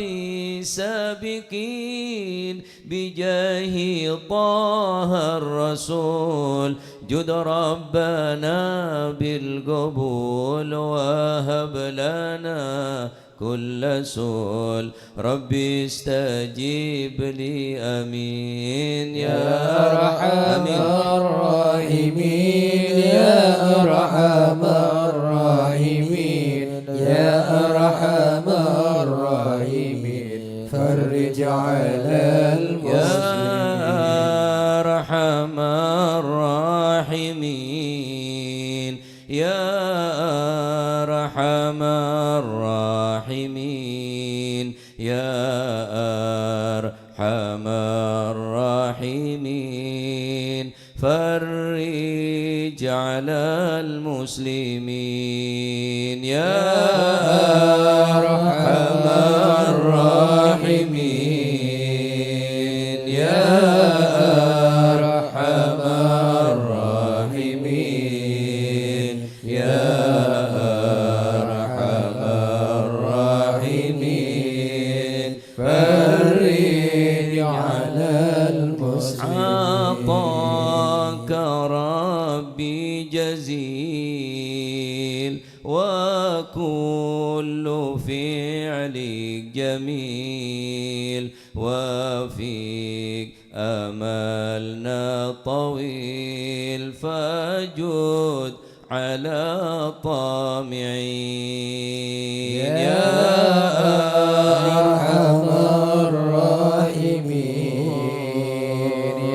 السابقين بجاه طه الرسول. جد ربنا بالقبول وهب لنا كل سول. ربي استجيب لي آمين يا أرحم الراحمين يا أرحم الراحمين يا أرحم الراحمين فرج على المسلمين. يا أرحم الراحمين يا أرحم الراحمين يا أرحم الراحمين فرج على المسلمين. يا أرحم الراحمين يا أرحم الراحمين يا أرحم الراحمين فرج على المسلمين. أعطاك ربي جزيل وكل فعلك جميل وفيك أملنا طويل فجد على طامعين. يا أرحم الراحمين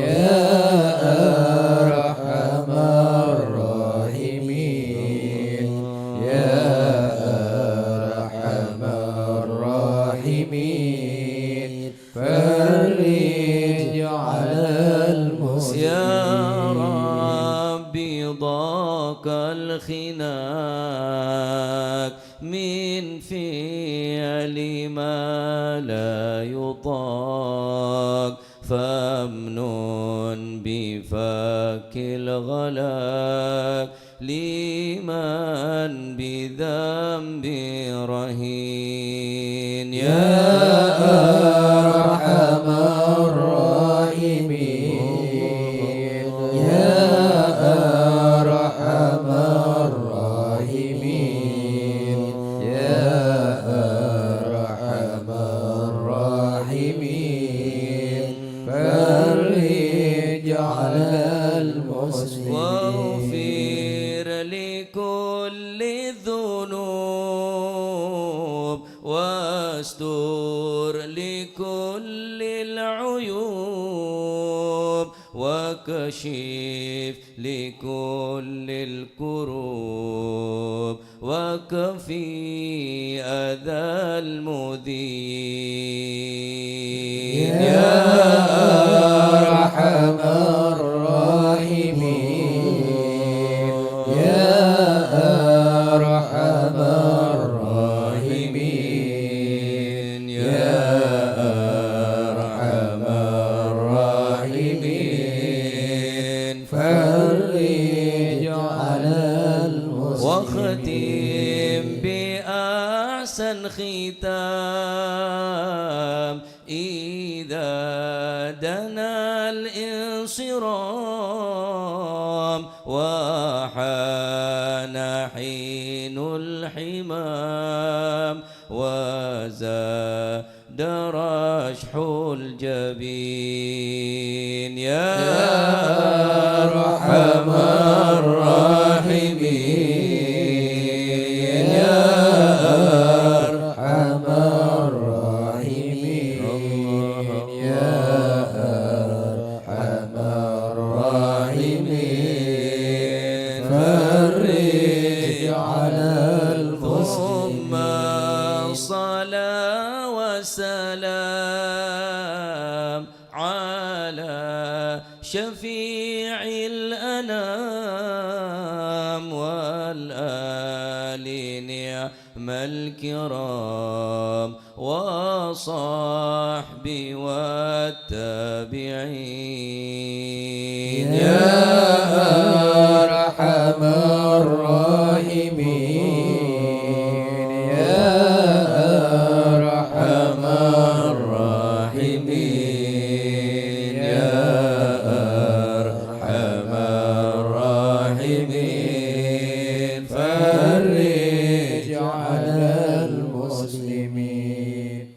يا أرحم الراحمين يا أرحم الراحمين فرج على المسلمين. يا ربي ضاق الخناق من فعل ما لا يطاق فامنن بفك الغلاق لمن بذنب رهين. يا أرحم الراحمين يا أرحم الراحمين يا أرحم الراحمين فرج على المسلمين. واغفر لكل الذنوب واستر لكل العيوب وكشف لكل الكروب وكفي أذى المذيب. يا أرحم الراحمين يا أرحم الراحمين يا أرحم الراحمين فرج على المسلمين. واختم بأحسن ختام إذا دنا الانصرام وحان حين الحمام وزاد رشح الجبين. يا أرحم الراحمين يا أرحم الراحمين يا أرحم الراحمين فرج على المسلمين صلاة وسلام على شفيع الأنام والآل نعم الكرام وصحب والتابعين يا أرحم الراحمين يا أرحم الراحمين يا أرحم الراحمين فرج على المسلمين.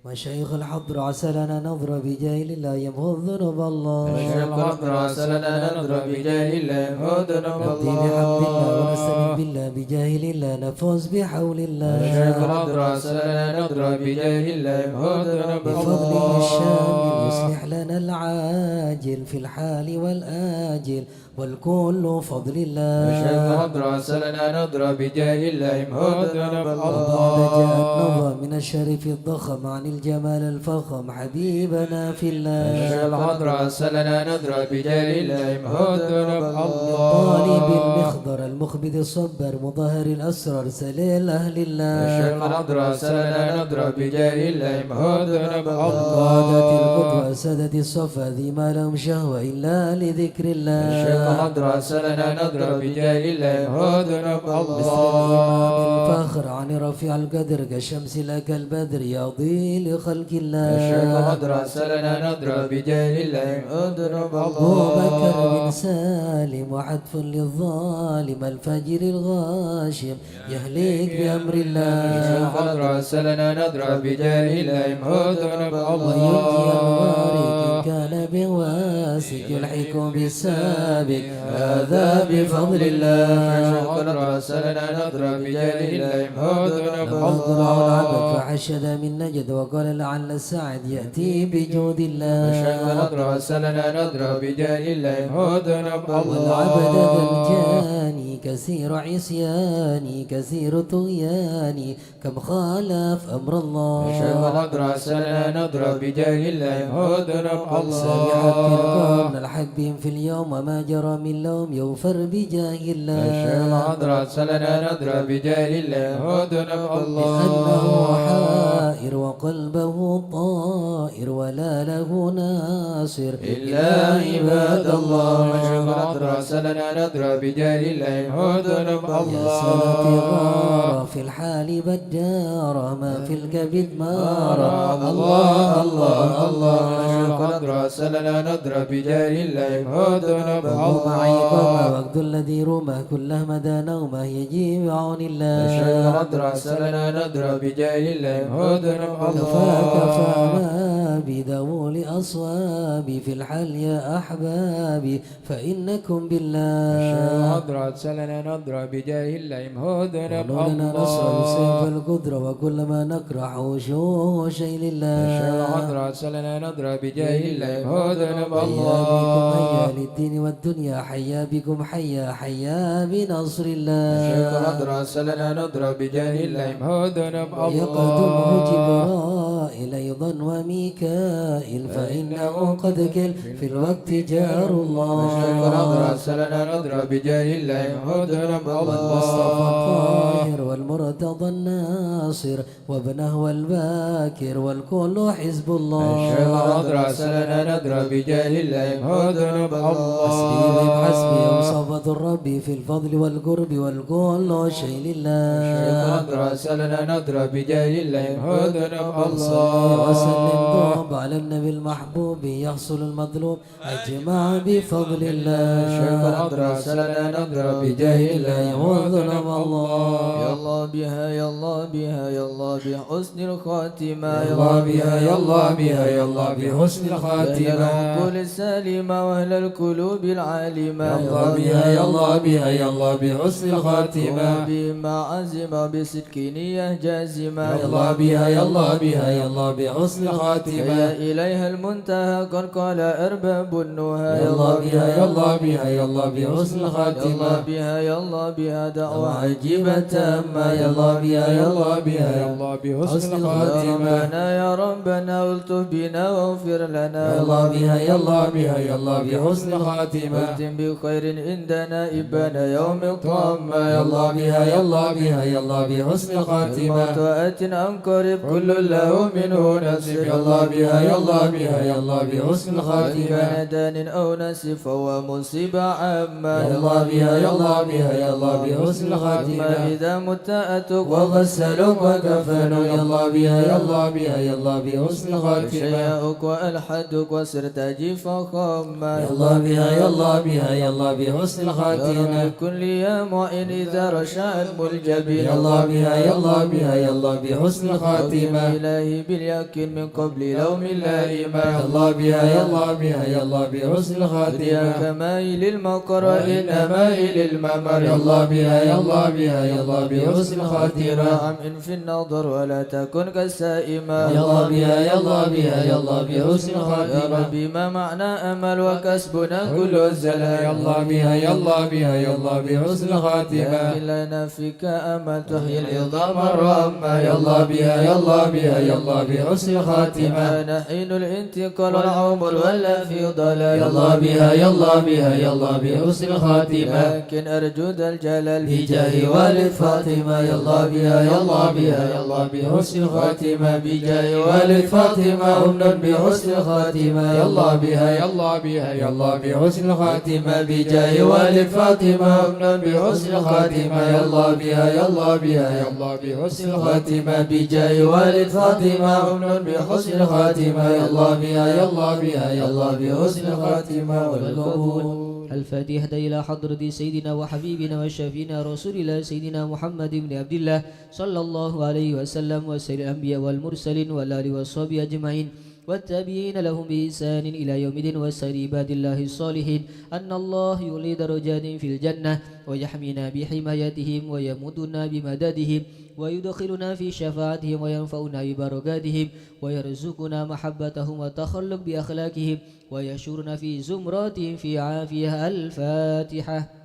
مشايخ الحضر عسى لنا نظرة بجاه الله يمحو ذنوب الله. مشايخ الحضر عسى لنا نظرة بجاه الله يمحو ذنوب نبدي الله. بحمد الله ونستعين بالله بجاه الله نفوز بحول الله. مشايخ الحضر عسى لنا نظرة بجاه الله يمحو ذنوب بفضله الله. الشامل يصلح لنا العاجل في الحال والآجل والكل فضل الله. مشايخ الحضر عسى لنا نظرة بجاه الله يمحو ذنوب وبعد الله. جاء النظر من الشريف الضخم عن الجمال الفخم حبيبنا في الله. مشايخ الحضر عسى لنا نظرة بجاه الله يمحو ذنوب طالب الله. المخضر المخبد الصبر مظهر الأسرار سليل أهل الله. مشايخ الحضر عسى لنا نظرة بجاه الله يمحو ذنوب قادة القدوة الله. سادة الصفا ذي ما لهم شهوة إلا لذكر الله. مشايخ الحضر عسى لنا نظرة بجاه الله يمحو ذنوب مثل الإمام الله. الفاخر عن رفيع القدر كشمس لك البدر يضي لخلق الله. مشايخ الحضر عسى لنا نظرة بجاه الله يمحو ذنوب أبو بكر بن الله. سالم وحتف للظالم الفجر الغاشم يهلك بأمر مشايخ الله. الحضر عسى لنا نظرة بجاه الله يمحو ذنوب وينجي الغارق إن الله. كان بواسق يلحق بالسابق هذا بفضل الله. مشايخ الحضر عسى لنا نظرة بجاه الله يمحو ذنوب نظر العبد الله. فحشد من نجد وقال لعل السعد يأتي بجود مشايخ الله. الحضر عسى لنا نظرة بجاه الله يمحو ذنوب والعبد ذا الله. الجاني كثير عصياني كثير طغياني كم خالف أمر مشايخ الله. الحضر عسى لنا نظرة بجاه الله يمحو ذنوب سمعت القوم الله. نلحق بهم في اليوم وما جرى من لوم يغفر بجاه مشايخ الله. الحضر عسى لنا نظرة بجاه الله يمحو ذنوب لأنه الله. حائر وقلبه طائر ولا له ناصر إلا عباد الله. مشايخ الحضر عسى لنا نظرة بجاه الله يمحو ذنوب يا سنة غارة الله. في الحال بدارة ما في الكبد مارة الله الله الله. مشايخ الحضر عسى لنا نظرة بجاه الله يمحو ذنوب وهو معي قوم الله. وقت الذي رمى كله مدى نومه يجي بعون مشايخ الله. الحضر عسى لنا نظرة بجاه الله يمحو ذنوب كفاك الله. فما بذوول أصوابي في الحل يا أحبابي فإنكم مشايخ بالله. الحضر عسى لنا نظرة بجاه الله يمحو ذنوب ولنا نصر بسيف الله. القدرة وكل ما نكره وشوه شيء مشايخ لله. الحضر عسى لنا نظرة بجاه الله يمحو ذنوب حيا بكم هيا الله. للدين والدنيا حيا بكم حيا حيا بنصر مشايخ الله. الحضر عسى لنا نظرة بجاه الله يمحو ذنوب يقدمه الله. جبرائيل أيضا وميكائيل فإنه قد كل في الوقت جار مشايخ الحضر الله. عسى لنا نظرة بجاه الله يمحو ذنوب والمصطفى الله. الطاهر والمرتضى الناصر وابنه والباكر والكل حزب مشايخ الله. الحضر عسى لنا نظرة بجاه الله يمحو ذنوب حسبي بحسبي الله. وصفة الرب في الفضل والقرب والكل شيء مشايخ لله. الحضر عسى لنا نظرة بجاه الله يمحو ذنوب صل وسلم الله. الله على النبي المحبوب يحصل المطلوب أجمع بفضل الله شيخ الأدرس لنا نقرأ بجاه الله وظلم الله يا الله بها يا الله بها يا الله بحسن الخاتمة يا الله بها يا الله بها يا الله بحسن أهل الخاتمة العقول السالمة وأهل القلوب العالمة يا الله بها يا الله بها يا الله بحسن الخاتمة بما عزم بصدق نية جازمة يا الله بها يا الله بها يا الله بحسن يا الخاتمة إليها المنتهى قد قال أرباب النهى يا الله بها يا الله بها يا الله بحسن يا الله الخاتمة بها يا الله بها دعوة عجيبة تامة يا الله بها يا الله بها يا الله بحسن يا الخاتمة ربنا يا ربنا الطف بنا واغفر لنا يا الله بها يا الله بها يا الله بحسن الخاتمة واختم بخير عندنا إبنا يوم الطامة يا الله بها يا الله بها يا الله بحسن الخاتمة الموت أنقرب كل له منه نصيب يا الله بها يا الله بها يا الله بحسن وإن الخاتمة كان دان أو نسي فهو مصيبة عامة يا الله بها يا الله بها يا الله بحسن أما الخاتمة إذا مت أتوك وغسلوا وكفنوا يا الله بها يا الله بها يا الله بحسن الخاتمة وشياؤك وألحدك وسرت جيفا خاما يا الله بها يا الله بها يا الله بحسن يا الخاتمة رب كل يا معين إذا رشا الملجبين يا الله بها يا الله بها يا الله بحسن الخاتمة إلهي باليقين من قبل لوم اللائمة يا الله بها يا الله بها يا الله بحسن يا الخاتمة كمائل المقر إنما إلى الممر يا الله بها يا الله بها يا الله بحسن الخاتمة عم في النظر ولا تكن كالسائمة يا الله بها يا الله بها يا الله بحسن يا الخاتمة ربي ما معنى أمل وكسبنا كل الزلال يا الله بها يا الله بها يا الله بحسن الخاتمة لكن لنا فيك أمل تحيي العظام الرامة يا الله بها يا الله بها يا الله بحسن الخاتمة أنا حين الانتقال العمر ولا في ضلال يا الله بها يا الله بها يا الله بحسن الخاتمة لكن أرجو ذا الجلال بجاه والد فاطمة يا الله بها يا الله بها يا الله بحسن الخاتمة بجاه والد فاطمة أمنا بحسن الخاتمة يا الله بها يا الله بها يا الله بحسن الخاتمة بجاه والد فاطمة أمنا بحسن الخاتمة يا الله بها يا الله بها يا الله بحسن الخاتمة بجاه والد فاطمة أمنا بحسن الخاتمة يا الله بها يا الله بها يا الله بحسن الخاتمة والقبول. الفاتحة إلى حضرة سيدنا وحبيبنا وشفينا رسول الله سيدنا محمد بن عبد الله صلى الله عليه وسلم وسائر الأنبياء والمرسلين والآل والصحبه أجمعين والتابعين لهم بإحسان إلى يوم الدين وسائر عباد الله الصالحين أن الله يولي درجات في الجنة ويحمينا بحمايتهم ويمدنا بمددهم ويدخلنا في شفاعتهم وينفعنا ببركاتهم ويرزقنا محبتهم وتخلق بأخلاقهم ويشورنا في زمراتهم في عافية. الفاتحة.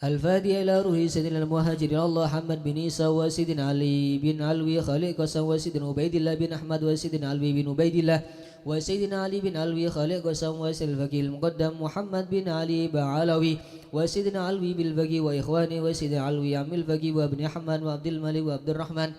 الفاتحة إلى روح سيدنا المهاجرين الله محمد بن عيسى وسيدنا علي بن علوي خالق قسم وسيدنا عبيد الله بن أحمد وسيدنا علي بن عبيد الله وسيدنا علي بن علوي خالق قسم وسيدنا الفقيه المقدم محمد بن علي بعلوي وسيدنا علوي بالفقيه وإخوانه وسيدنا علوي عم الفقيه وابن أحمد وعبد الملك وعبد الرحمن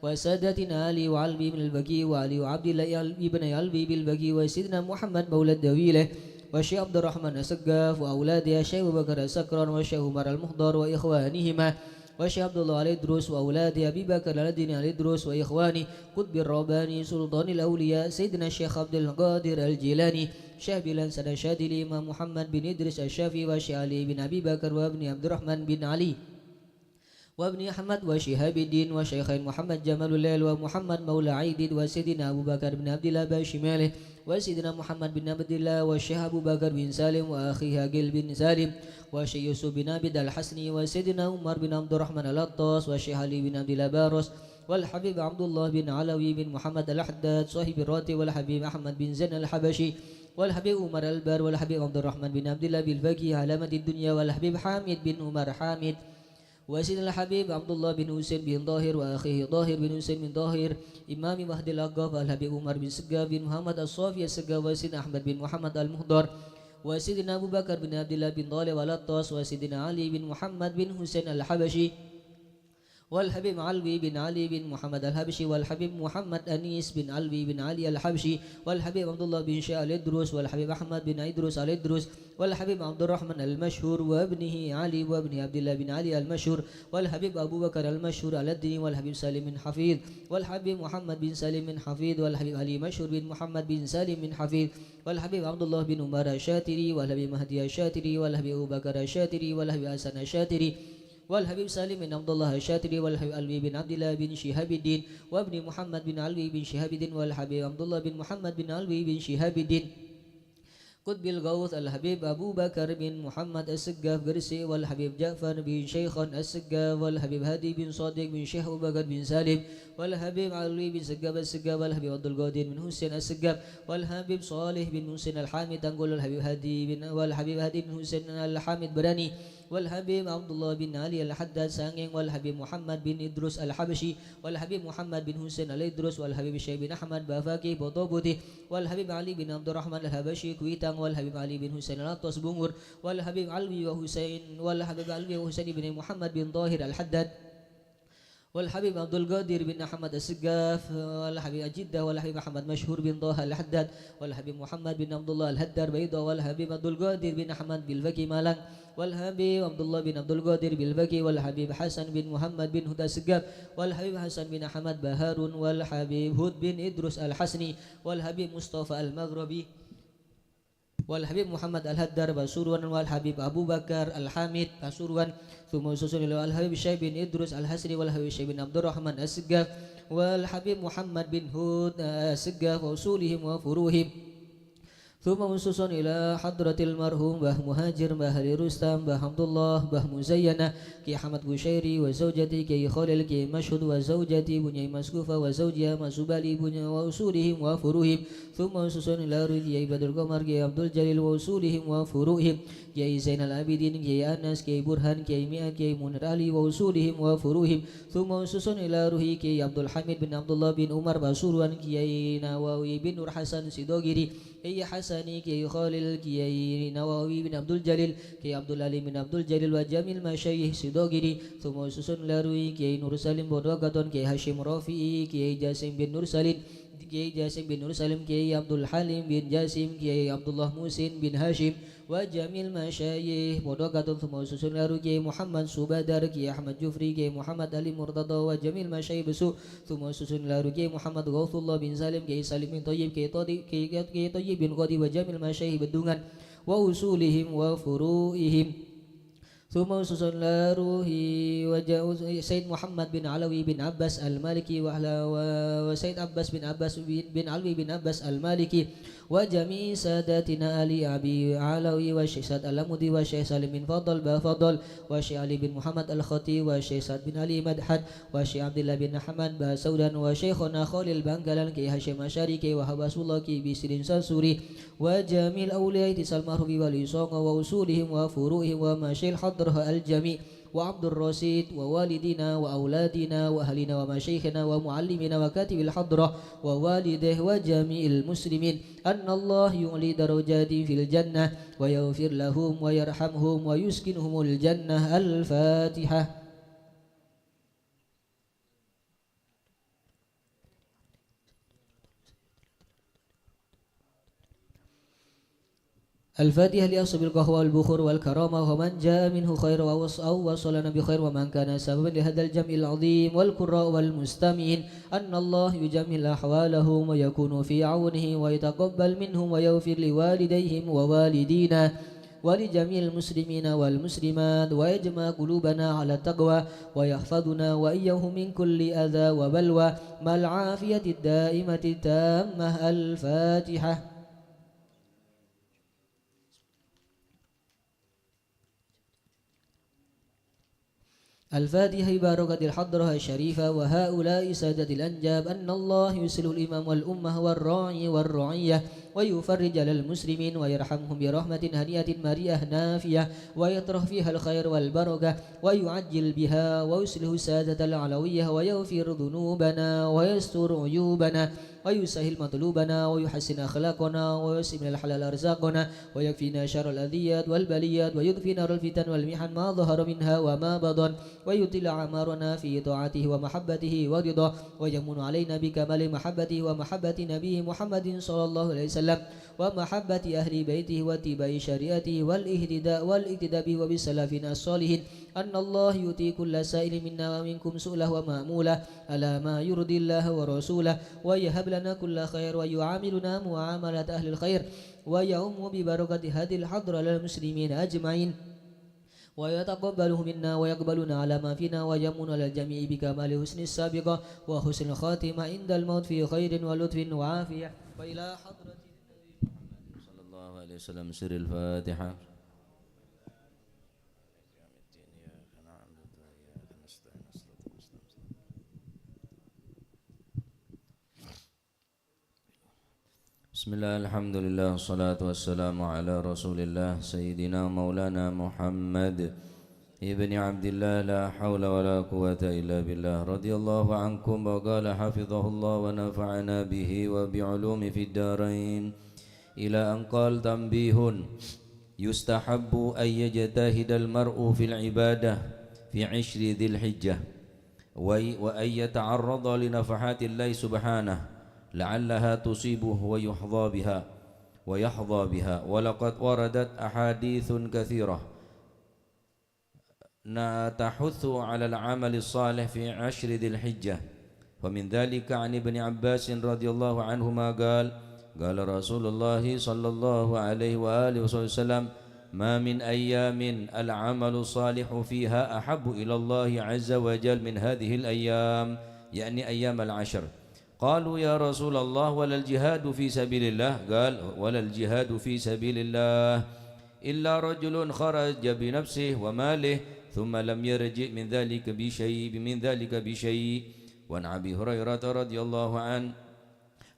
وسادتنا علي وعلبي بن البقي وعلي وعبد الله بن علبي بالبقي وسيدنا محمد مولى الدويله والشيخ عبد الرحمن السقاف وأولاده الشيخ أبو بكر السكران والشيخ عمر المحضر وإخوانهما والشيخ عبد الله علي الدروس وأولاده أبي بكر الدين علي الدروس وإخواني قطب الرباني سلطان الأولياء سيدنا الشيخ عبد القادر الجيلاني شيخ بلال سد الشاذلي إمام محمد بن إدريس الشافعي والشيخ علي بن أبي بكر وابن عبد الرحمن بن علي وابن أحمد وشهاب الدين وشيخين محمد جمال الليل ومحمد مولى عيد وسيدنا أبو بكر بن عبد الله باشماله وسيدنا محمد بن عبد الله والشيخ أبو بكر بن سالم وأخيه عقيل بن سالم والشيخ يوسف بن عبد الحسني وسيدنا عمر بن عبد الرحمن الأطاس والشيخ علي بن عبد الله باروس والحبيب عبد الله بن علوي بن محمد الأحداد صاحب الراتب والحبيب أحمد بن زين الحبشي والحبيب عمر البر والحبيب عبد الرحمن بن عبد الله بالفقيه علامة الدنيا والحبيب حامد بن عمر حامد وسيدنا الحبيب عبد الله بن حسين بن ظاهر وأخيه ظاهر بن حسين بن ظاهر إمام مهدي الأقاف والحبيب عمر بن سقاف بن محمد الصافي السقاف وسيدنا أحمد بن محمد المهدر وسيدنا أبو بكر بن عبد الله بن طالب والأطاس وسيدنا علي بن محمد بن حسين الحبشي والحبيب علوي بن علي بن محمد الحبشي والحبيب محمد أنيس بن علوي بن علي الحبشي والحبيب عبد الله بن شاء الإدروس والحبيب أحمد بن إدروس الإدروس والحبيب عبد الرحمن المشهور وابنه علي وابنه عبد الله بن علي المشهور والحبيب أبو بكر المشهور على الدين والحبيب سالم بن حفيظ والحبيب محمد بن سالم بن حفيظ والحبيب علي مشهور بن محمد بن سالم بن حفيظ والحبيب عبد الله بن عمر الشاتري والحبيب مهدي الشاتري والحبيب أبو بكر الشاتري والحبيب حسن الشاتري والحبيب سالم بن عبد الله الشاتري والحبيب علوي بن عبد الله بن شهاب الدين وابن محمد بن علوي بن شهاب الدين والحبيب عبد الله بن محمد بن علوي بن شهاب الدين قطب الغوث الحبيب أبو بكر بن محمد السقاف قرسي والحبيب جعفر بن شيخان السقاف والحبيب هادي بن صادق بن شيخ أبو بكر بن سالم والحبيب علوي بن سقاف السقاف والحبيب عبد القادر بن حسين السقاف والحبيب صالح بن حسين الحامد تنقل الحبيب هادي بن حسين الحامد براني والحبيب عبد الله بن علي الحداد سانغين والحبيب محمد بن إدروس الحبشي والحبيب محمد بن حسين الإدروس والحبيب الشيخ بن أحمد بافاكي بوطوبوتي والحبيب علي بن عبد الرحمن الحبشي كويتان والحبيب علي بن حسين الأطوس بونغور والحبيب علوي وحسين بن محمد بن طاهر الحداد والحبيب عبد القادر بن أحمد السقاف والحبيب جدة والحبيب أحمد مشهور بن طه الحداد والحبيب محمد بن عبد الله الهدار بيضة والحبيب عبد القادر بن أحمد بالفكي مالك والحبيب عبد الله بن عبد القادر بالفكي والحبيب حسن بن محمد بن هدى السقاف والحبيب حسن بن أحمد بهارون والحبيب هود بن إدروس الحسني والحبيب مصطفى المغربي والحبيب محمد الهدار بسروان والحبيب أبو بكر الحامد بسروان ثم سوسن الحبيب الشيخ بن إدروس الحسري والحبيب الشيخ بن عبد الرحمن السقاف والحبيب محمد بن هود السقاف وأصولهم وفروهم ثم منصوص إلى حضرة المرحوم باه مهاجر باه علي رستم باه عبد الله باه مزينة كي حمد بشيري وزوجتي كي خليل كي مشهد وزوجتي بني مسكوفة وزوجها مسوبالي بني وأصولهم وفروهم ثم منصوص إلى رجي بدر قمر كي عبد الجليل وأصولهم وفروهم كي زين العابدين كي أنس كي برهان كي مئة كي منير علي وأصولهم وفروهم ثم منصوص إلى روحي كي عبد الحميد بن عبد الله بن عمر بسروان كي نواوي بن نور حسن سيدوغيري كي حسني كي خالل كي نواوي بن عبد الجليل كي عبد العلي بن عبد الجليل وجميل مشايخ سيدوغيري ثم سوسن لاروي كي نور سالم بودوغاتون كي هاشم رافي كي جاسم بن نور سالم كي جاسم بن نور سالم كي عبد الحليم بن جاسم كي عبد الله موسين بن هاشم وجميل مشايخ بودوغاتون ثم سوسن لاروي كي محمد سوبادر كي أحمد جفري كي محمد علي مرتضى وجميل مشايخ بسو ثم سوسن لاروي كي محمد غوث الله بن سالم كي سالم بن طيب كي طيب بن غادي وجميل مشايخ بدونgan وأصولهم وفروئهم ثم سوسن لاروي سيد محمد بن علوي بن عباس المالكي وسيد عباس بن علوي بن عباس المالكي وجميع ساداتنا علي أبي علوي والشيخ سعد الأمودي والشيخ سالم بن فضل بفضل والشيخ علي بن محمد الخطي والشيخ سعد بن علي مدحت والشيخ عبد الله بن أحمد بسودان وشيخنا خالد بانجلان كي هاشم أشاري كي وهباس الله كي بسرين ساسوري وجميع الأولياء تسال المحروب والإصاق ووصولهم وفروعهم ومشي الحضرها الجميع وعبد الرشيد ووالدنا وأولادنا وأهلنا ومشايخنا ومعلمنا وكاتب الحضرة ووالده وجميع المسلمين أن الله يعلي درجات في الجنة ويغفر لهم ويرحمهم ويسكنهم الجنة. الفاتحة. الفاتحة لأصحاب القهوة والبخور والكرامة ومن جاء منه خير أو وصلنا بخير ومن كان سببا لهذا الجمع العظيم والقراء والمستمعين أن الله يجمل أحوالهم ويكون في عونه ويتقبل منهم ويغفر لوالديهم ووالدينا ولجميع المسلمين والمسلمات ويجمع قلوبنا على التقوى ويحفظنا وإياهم من كل أذى وبلوى مع العافية الدائمة التامة. الفاتحة. الفاتحة ببركة الحضرة الشريفة وهؤلاء سادة الأنجاب أن الله يسلو الإمام والأمة والراعي والرعية ويفرج على المسلمين ويرحمهم برحمة هنيئة مريئة نافية ويطرح فيها الخير والبركة ويعجل بها ويسله السادة العلوية ويغفر ذنوبنا ويستر عيوبنا ويسهل مطلوبنا ويحسن أخلاقنا ويوسع من الحلال أرزاقنا ويكفينا شر الأذيات والبليات ويضفي نار الفتن والمحن ما ظهر منها وما بطن ويطيل أعمارنا في طاعته ومحبته ورضاه ويمن علينا بكمال محبته ومحبة نبيه محمد صلى الله عليه وسلم ومحبة أهل بيته واتباع شريعته والاهتداء به وبسلفنا الصالحين أن الله يؤتي كل سائل منا ومنكم سؤله ومأموله على ما يرضي الله ورسوله ويهب لنا كل خير ويعاملنا معاملة أهل الخير ويعم ببركة هذه الحضرة للمسلمين أجمعين ويتقبله منا ويقبلنا على ما فينا ويمن على الجميع بكمال حسن السابقة وحسن الخاتمة عند الموت في خير ولطف وعافية وإلى حضرة النبي صلى الله عليه وسلم سر الفاتحة. Bismillah, alhamdulillah, salatu wassalamu ala rasulillah Sayyidina maulana Muhammad Ibni Abdillah, la hawla wa la quwata illa billah. Radiyallahu ankum wa qala hafizahullah wa nafa'ana bihi wa bi'ulumi fid darain. Ila an qal tanbihun yustahabbu an yajtahidal mar'u fil ibadah fi 10 dhil hijjah wa an yata'arrada li nafahatillahi subhanahu la'allaha tusibuhu wa yahdha biha wa laqad waradat ahadithun kathirah tahuthu 'ala al-'amali salih fi 'ashri dhil hijjah wa min dhalika 'an ibni Abbas radhiyallahu anhuma qala Rasulullah sallallahu alaihi wa alihi wasallam ma min ayyamin al-'amalu salihu fiha ahabbu ila Allah 'azza wa jalla min hadhihi al-ayyam yani ayyam al-'ashr. قالوا يا رسول الله ولا الجهاد في سبيل الله قال ولا الجهاد في سبيل الله إلا رجل خرج بنفسه وماله ثم لم يرجع من ذلك بشيء وعن أبي هريرة رضي الله عنه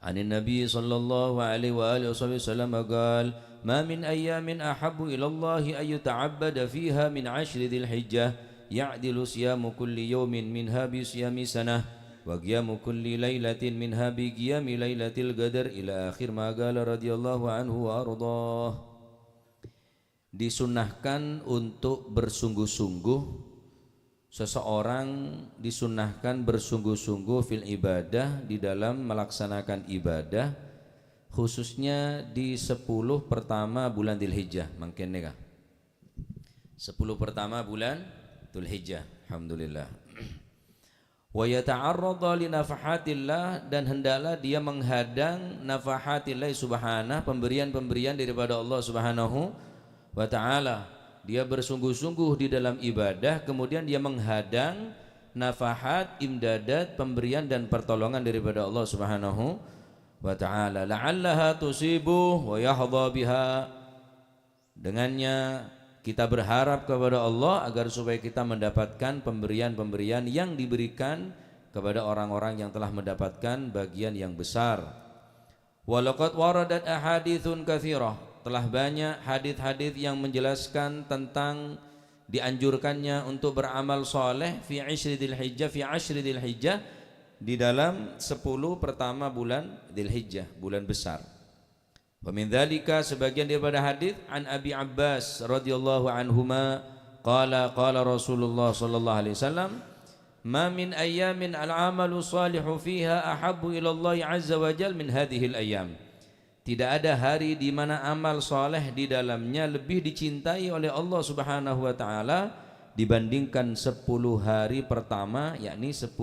عن النبي صلى الله عليه وآله وسلم قال ما من أيام أحب إلى الله أن يتعبد فيها من 10 ذي الحجة يعدل صيام كل يوم منها بصيام سنة وقيام كل ليلة منها بقيام ليلة القدر إلى آخر ما قال رضي الله عنه وأرضاه. Disunnahkan untuk bersungguh-sungguh, seseorang disunnahkan bersungguh-sungguh fil ibadah, di dalam melaksanakan ibadah, khususnya di 10 pertama bulan Dzulhijjah. Mungkin nih 10 pertama bulan Dzulhijjah. Alhamdulillah. Wa yata'arrada li nafahatillah, dan hendaklah dia menghadang nafahatillah subhanahu, pemberian-pemberian daripada Allah subhanahu wa ta'ala. Dia bersungguh-sungguh di dalam ibadah, kemudian dia menghadang nafahat, imdadat, pemberian dan pertolongan daripada Allah subhanahu wa ta'ala. La'allaha tusibuh wa yahdha biha, dengannya kita berharap kepada Allah agar supaya kita mendapatkan pemberian-pemberian yang diberikan kepada orang-orang yang telah mendapatkan bagian yang besar. Walaqad waradat ahadithun katsirah, telah banyak hadis-hadis yang menjelaskan tentang dianjurkannya untuk beramal soleh fi 10 dzil hijjah, di dalam 10 pertama bulan Dzulhijjah, bulan besar. Wa min dzalika, sebagian daripada hadis, an Abi Abbas radhiyallahu anhuma qala Rasulullah sallallahu alaihi wasallam ma min ayyamin al-'amalu salihu fiha ahabbu ila Allah azza wa jalla min hadhihi al-ayyam. Tidak ada hari di mana amal saleh di dalamnya lebih dicintai oleh Allah subhanahu wa ta'ala dibandingkan 10 hari pertama, yakni 10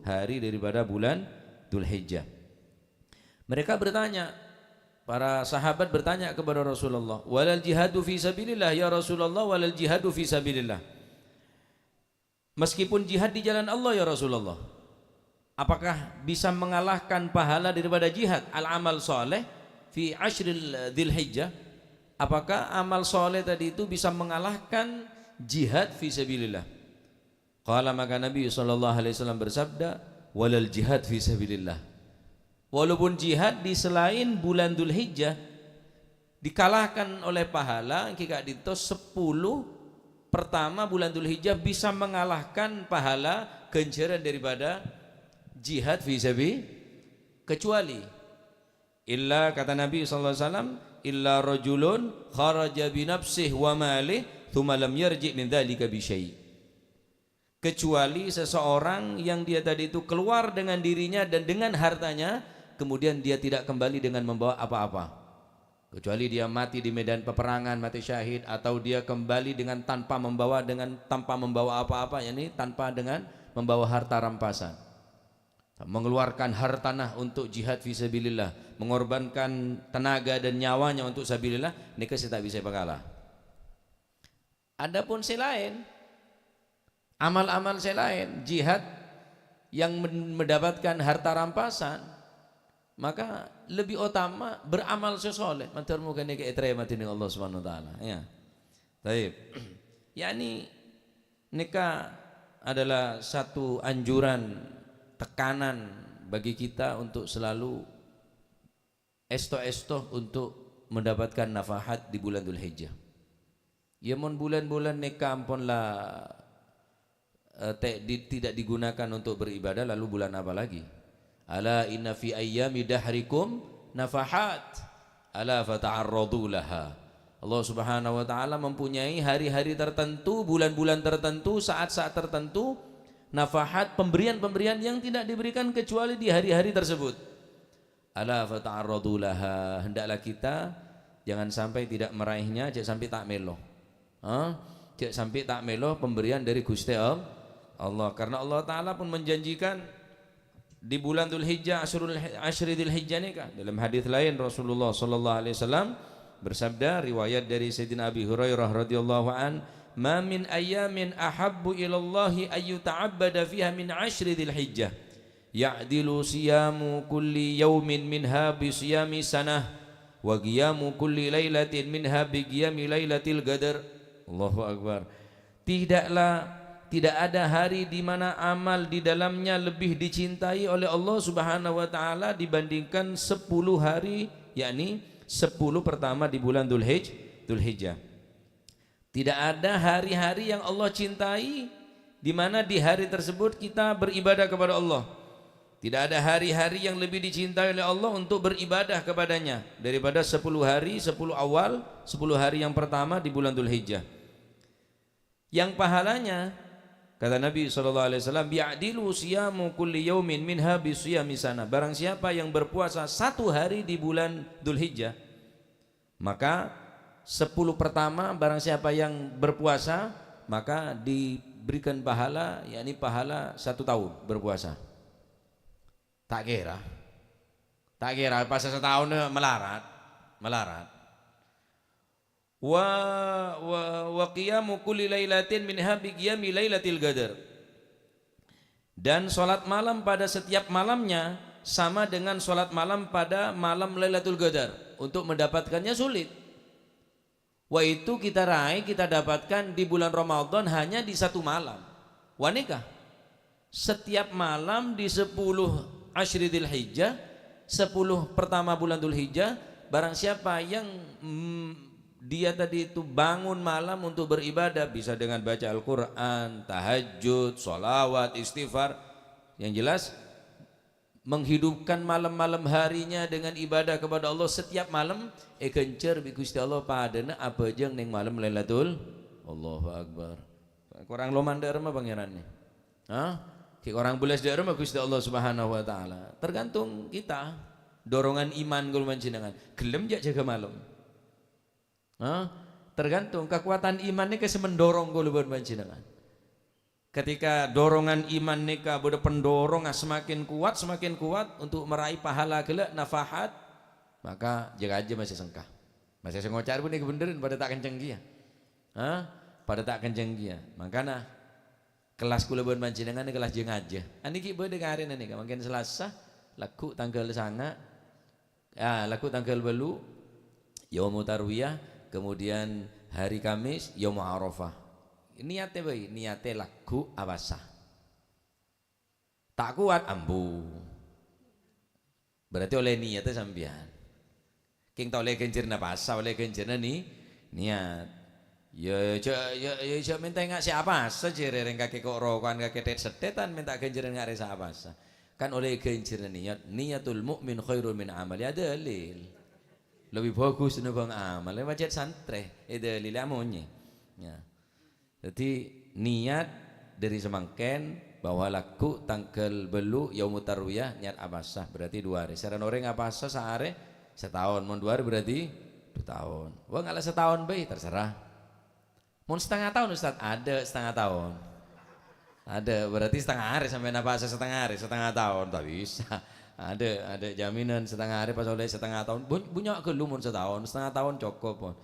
hari daripada bulan Dzulhijjah. Mereka bertanya, para sahabat bertanya kepada Rasulullah, walal jihadu fi sabilillah ya Rasulullah, walal jihadu fi sabilillah, meskipun jihad di jalan Allah ya Rasulullah, apakah bisa mengalahkan pahala daripada jihad al-amal soleh fi 10 dzulhijjah? Apakah amal soleh tadi itu bisa mengalahkan jihad fi sabilillah? Qala, maka Nabi SAW bersabda, walal jihad fi sabilillah, walaupun jihad di selain bulan Dzulhijjah dikalahkan oleh pahala, jika itu 10 pertama bulan Dzulhijjah bisa mengalahkan pahala ganjaran daripada jihad fi sabilillah. kecuali illa, kata Nabi sallallahu alaihi wasallam, illa rajulun kharaja bi nafsihi wa malih thumma lam yarji min dzalika bi syai'. Kecuali seseorang yang dia tadi itu keluar dengan dirinya dan dengan hartanya, kemudian dia tidak kembali dengan membawa apa-apa. Kecuali dia mati di medan peperangan, mati syahid, atau dia kembali dengan tanpa membawa apa-apa, yakni tanpa dengan membawa harta rampasan. Mengeluarkan hartanah untuk jihad fisabilillah, mengorbankan tenaga dan nyawanya untuk sabilillah, ini saya tak bisa bakalah. Adapun selain amal-amal selain jihad yang mendapatkan harta rampasan, maka lebih utama beramal sesoleh. Matur muga niki etremati ning Allah Subhanahu wa taala, ya. Baik. Yani nikah adalah satu anjuran, tekanan bagi kita untuk selalu esto-esto untuk mendapatkan nafahat di bulan Dzulhijjah. Ya mon bulan-bulan nikah ampunlah tidak digunakan untuk beribadah, lalu bulan apa lagi? Ala inna fi ayyami dahrikum nafahat ala fata'arradu laha. Allah Subhanahu wa taala mempunyai hari-hari tertentu, bulan-bulan tertentu, saat-saat tertentu, nafahat, pemberian-pemberian yang tidak diberikan kecuali di hari-hari tersebut. Ala fata'arradu laha, hendaklah kita jangan sampai tidak meraihnya, jangan sampai tak melo. Jangan sampai tak melo pemberian dari Gusti Allah, karena Allah taala pun menjanjikan di bulan Dzulhijjah, Ashri Dzulhijjah ini kan, dalam hadis lain Rasulullah sallallahu alaihi wasallam bersabda, riwayat dari Sayyidina Abi Hurairah radhiyallahu an, ma min ayyamin ahabbu ilallahi ayyuta'abbada fiha min ashri Dzulhijjah ya'dilu siyamu kulli yawmin minha bi siyami sanah wa qiyamu kulli lailatin minha bi qiyami lailatil qadar. Allahu akbar. Tidak ada hari di mana amal di dalamnya lebih dicintai oleh Allah Subhanahu wa taala dibandingkan 10 hari, yakni 10 pertama di bulan Dzulhijjah. Tidak ada hari-hari yang Allah cintai di mana di hari tersebut kita beribadah kepada Allah. Tidak ada hari-hari yang lebih dicintai oleh Allah untuk beribadah kepadanya daripada 10 hari, 10 awal, 10 hari yang pertama di bulan Dzulhijjah. Yang pahalanya, kata Nabi SAW, bi'adilu siyamu kulli yaumin minha bisiyami sana. Barang siapa yang berpuasa 1 hari di bulan Dzulhijjah, maka 10 pertama barang siapa yang berpuasa, maka diberikan pahala, yakni pahala 1 tahun berpuasa. Tak kira pas 1 tahun melarat. Wa qiyamu kulli lailatin minha bi qiyami lailatil qadar. Dan salat malam pada setiap malamnya sama dengan salat malam pada malam Lailatul Qadar. Untuk mendapatkannya sulit. Wah, itu kita raih, kita dapatkan di bulan Ramadan hanya di 1 malam. Wanikah setiap malam di 10 Ashri Dzulhijjah, 10 pertama bulan Dzulhijjah, barang siapa yang dia tadi itu bangun malam untuk beribadah, bisa dengan baca Al-Quran, tahajud, sholawat, istighfar, yang jelas menghidupkan malam-malam harinya dengan ibadah kepada Allah setiap malam, kencer bi Gusti Allah padana apa jeung ning malam Lailatul. Allahu Akbar. Kurang lomandar mah pangeran nih. Ki orang belas daerah mah Gusti Allah Subhanahu wa taala. Tergantung kita, dorongan iman kula panjenengan. Gelem jak jaga malam. Tergantung kekuatan iman ini mendorong kula panjenengan. Ketika dorongan iman nika bodo pendorong semakin kuat untuk meraih pahala gelak nafahat, maka jaga aja masih sengkah. Masih sengocar pun nih benerin pada tak kenceng dia. Pada tak kenceng dia. Makanya kelas kula panjenengan ini kelas jeung aja. Aniki beuh dengarin nika mungkin Selasa laku tanggal 9. Laku tanggal 8 Yaumut Tarwiyah, kemudian hari Kamis Yaumul Arafah. Niatnya baik, niatnya lagu awasa. Tak kuat ambu. Berarti oleh niatnya sampean. King tak oleh kencerna pasa, oleh kencerna nih niat. Ya minta ngak siapa saja reng kaki kok rokan kaki setetan minta kenceran ngak resa apa sa. Kan oleh kencir niatul mukmin khairun min amali, ada dalil. Lebih bagus nabang amal, macam santre, dalil amonnya. Ya. Jadi niat dari semangken bahwa laku tanggal belu yaumut tarwiyah niat abasah berarti 2 hari. Saran orang abasah sehari setahun, mau 2 hari berarti 2 tahun. Wah ngalah setahun baik terserah. Mau setengah tahun Ustaz, ada setengah tahun. Ada berarti setengah hari sampai abasah setengah tahun tak bisa. Ada jaminan setengah hari pas oleh setengah tahun. Bunyak ke lumun setahun, setengah tahun cukup pun.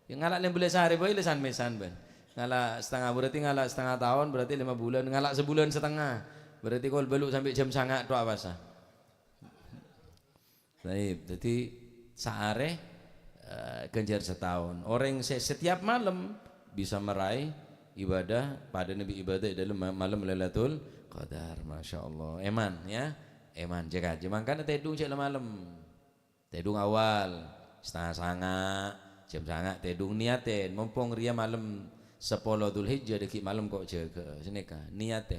Yang ngalah yang boleh sehari baik lesan mesan ben. Ngalah setengah berarti ngalah setengah tahun berarti 5 bulan, ngalah sebulan setengah berarti kalau beluk sampai jam sangat tu apa sah. Baik, jadi sehari kejar setahun. Orang setiap malam bisa meraih ibadah pada Nabi ibadah dalam malam Lailatul Qadar, masya Allah. Eman ya, eman jaga. Jangan tedung cek malam, tedung awal setengah sangat, jam sangat tedung niatin. Mumpung ria malam 10 Dzulhijjah deki malam kok jaga sini kah niat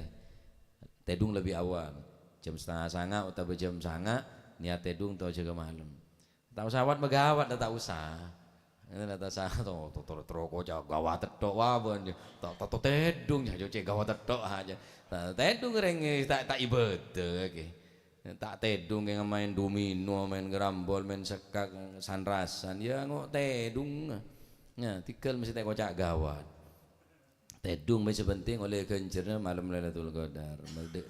tedung lebih awal jam setengah sangat atau jam sangat niat tedung tau jaga malam tak usah awat megawat tak usah ini tak usah tuh kok jaga gawat tok wabon tak tedung jaga gawat tok aja tedung reng tak ibadah tak tedung yang main domino main gerambol main sekak sanrasan ya ngok tedung ya tikal mesti tak kocak gawat. Tedung masih penting oleh kencernya malam Lailatul Qadar.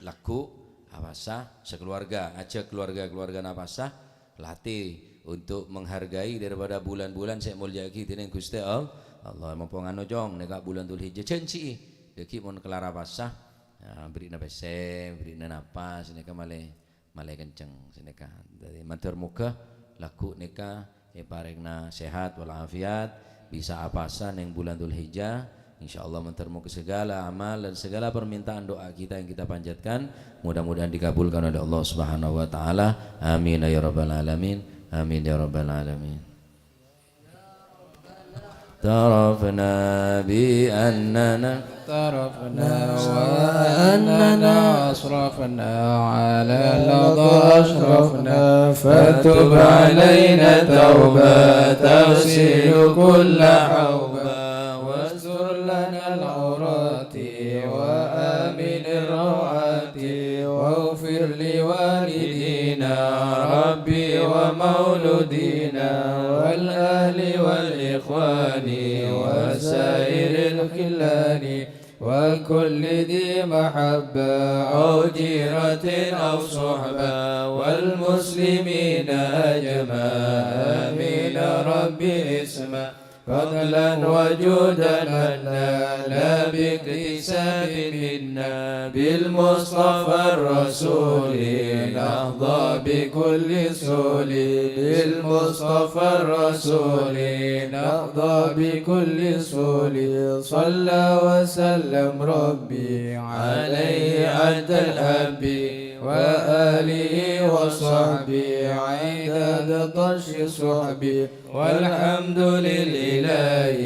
Laku awasah sekeluarga, ajak keluarga napasah latih untuk menghargai daripada bulan-bulan saya mulia kita yang Gusti Allah mempengaruhi jong nega bulan Dzulhijjah cenci deki mon kelara pasah beri napese beri napas neka malai kenceng neka dari matur muka laku neka paregna sehat walafiat bisa apasa neng bulan Dzulhijjah. InsyaAllah mentermu ke segala amal dan segala permintaan doa kita yang kita panjatkan mudah-mudahan dikabulkan oleh Allah Subhanahu wa taala. Amin ya rabbal alamin. Amin ya rabbal alamin. Tarafna bi annana asrafna ala ladha asrafna fatub alaina tauba tagsilu kulla hawba العورات وآمن الروعات واغفر لوالدينا ربي ومولودينا والأهل والإخوان وسائر الخلان وكل ذي محبة أو جيرة أو صحبة والمسلمين أجمع آمين ربي اسمع فضلا وجودا منا لا باكتساب منا بالمصطفى الرسول نهضى بكل سول بالمصطفى الرسول نهضى بكل سول صلى وسلم ربي عليه عد الهب وآله وصحبه عدد طش صحبه والحمد لله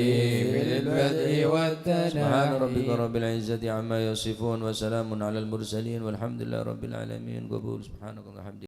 بالبدء والتنامي سبحان ربك رب العزة عما يصفون وسلام على المرسلين والحمد لله رب العالمين قبول سبحانك اللهم